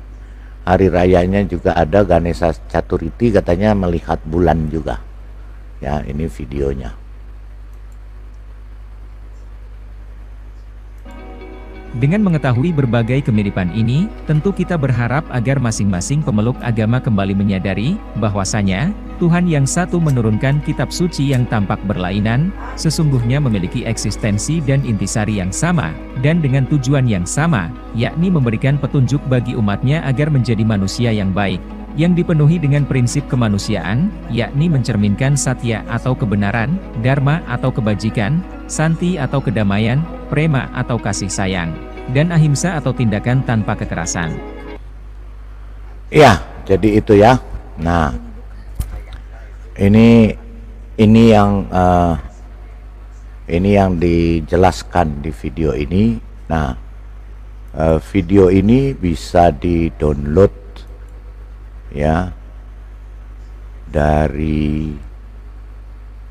hari rayanya juga ada Ganesha Chaturthi, katanya melihat bulan juga. Ya, ini videonya. Dengan mengetahui berbagai kemiripan ini, tentu kita berharap agar masing-masing pemeluk agama kembali menyadari bahwasanya Tuhan yang satu menurunkan kitab suci yang tampak berlainan, sesungguhnya memiliki eksistensi dan intisari yang sama, dan dengan tujuan yang sama, yakni memberikan petunjuk bagi umatnya agar menjadi manusia yang baik, yang dipenuhi dengan prinsip kemanusiaan, yakni mencerminkan satya atau kebenaran, dharma atau kebajikan, santi atau kedamaian, prema atau kasih sayang, dan ahimsa atau tindakan tanpa kekerasan. Ya, jadi itu ya. Nah, ini yang dijelaskan di video ini. Nah, video ini bisa di-download ya dari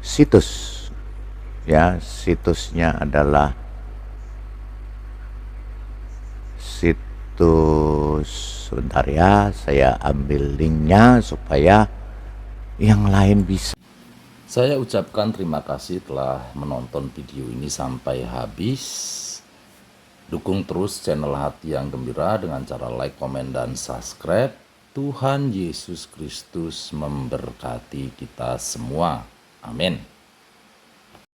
situs, ya, situsnya adalah situs, sebentar ya, saya ambil linknya supaya yang lain bisa. Saya ucapkan terima kasih telah menonton video ini sampai habis. Dukung terus channel Hati yang Gembira dengan cara like, komen, dan subscribe. Tuhan Yesus Kristus memberkati kita semua. Amin.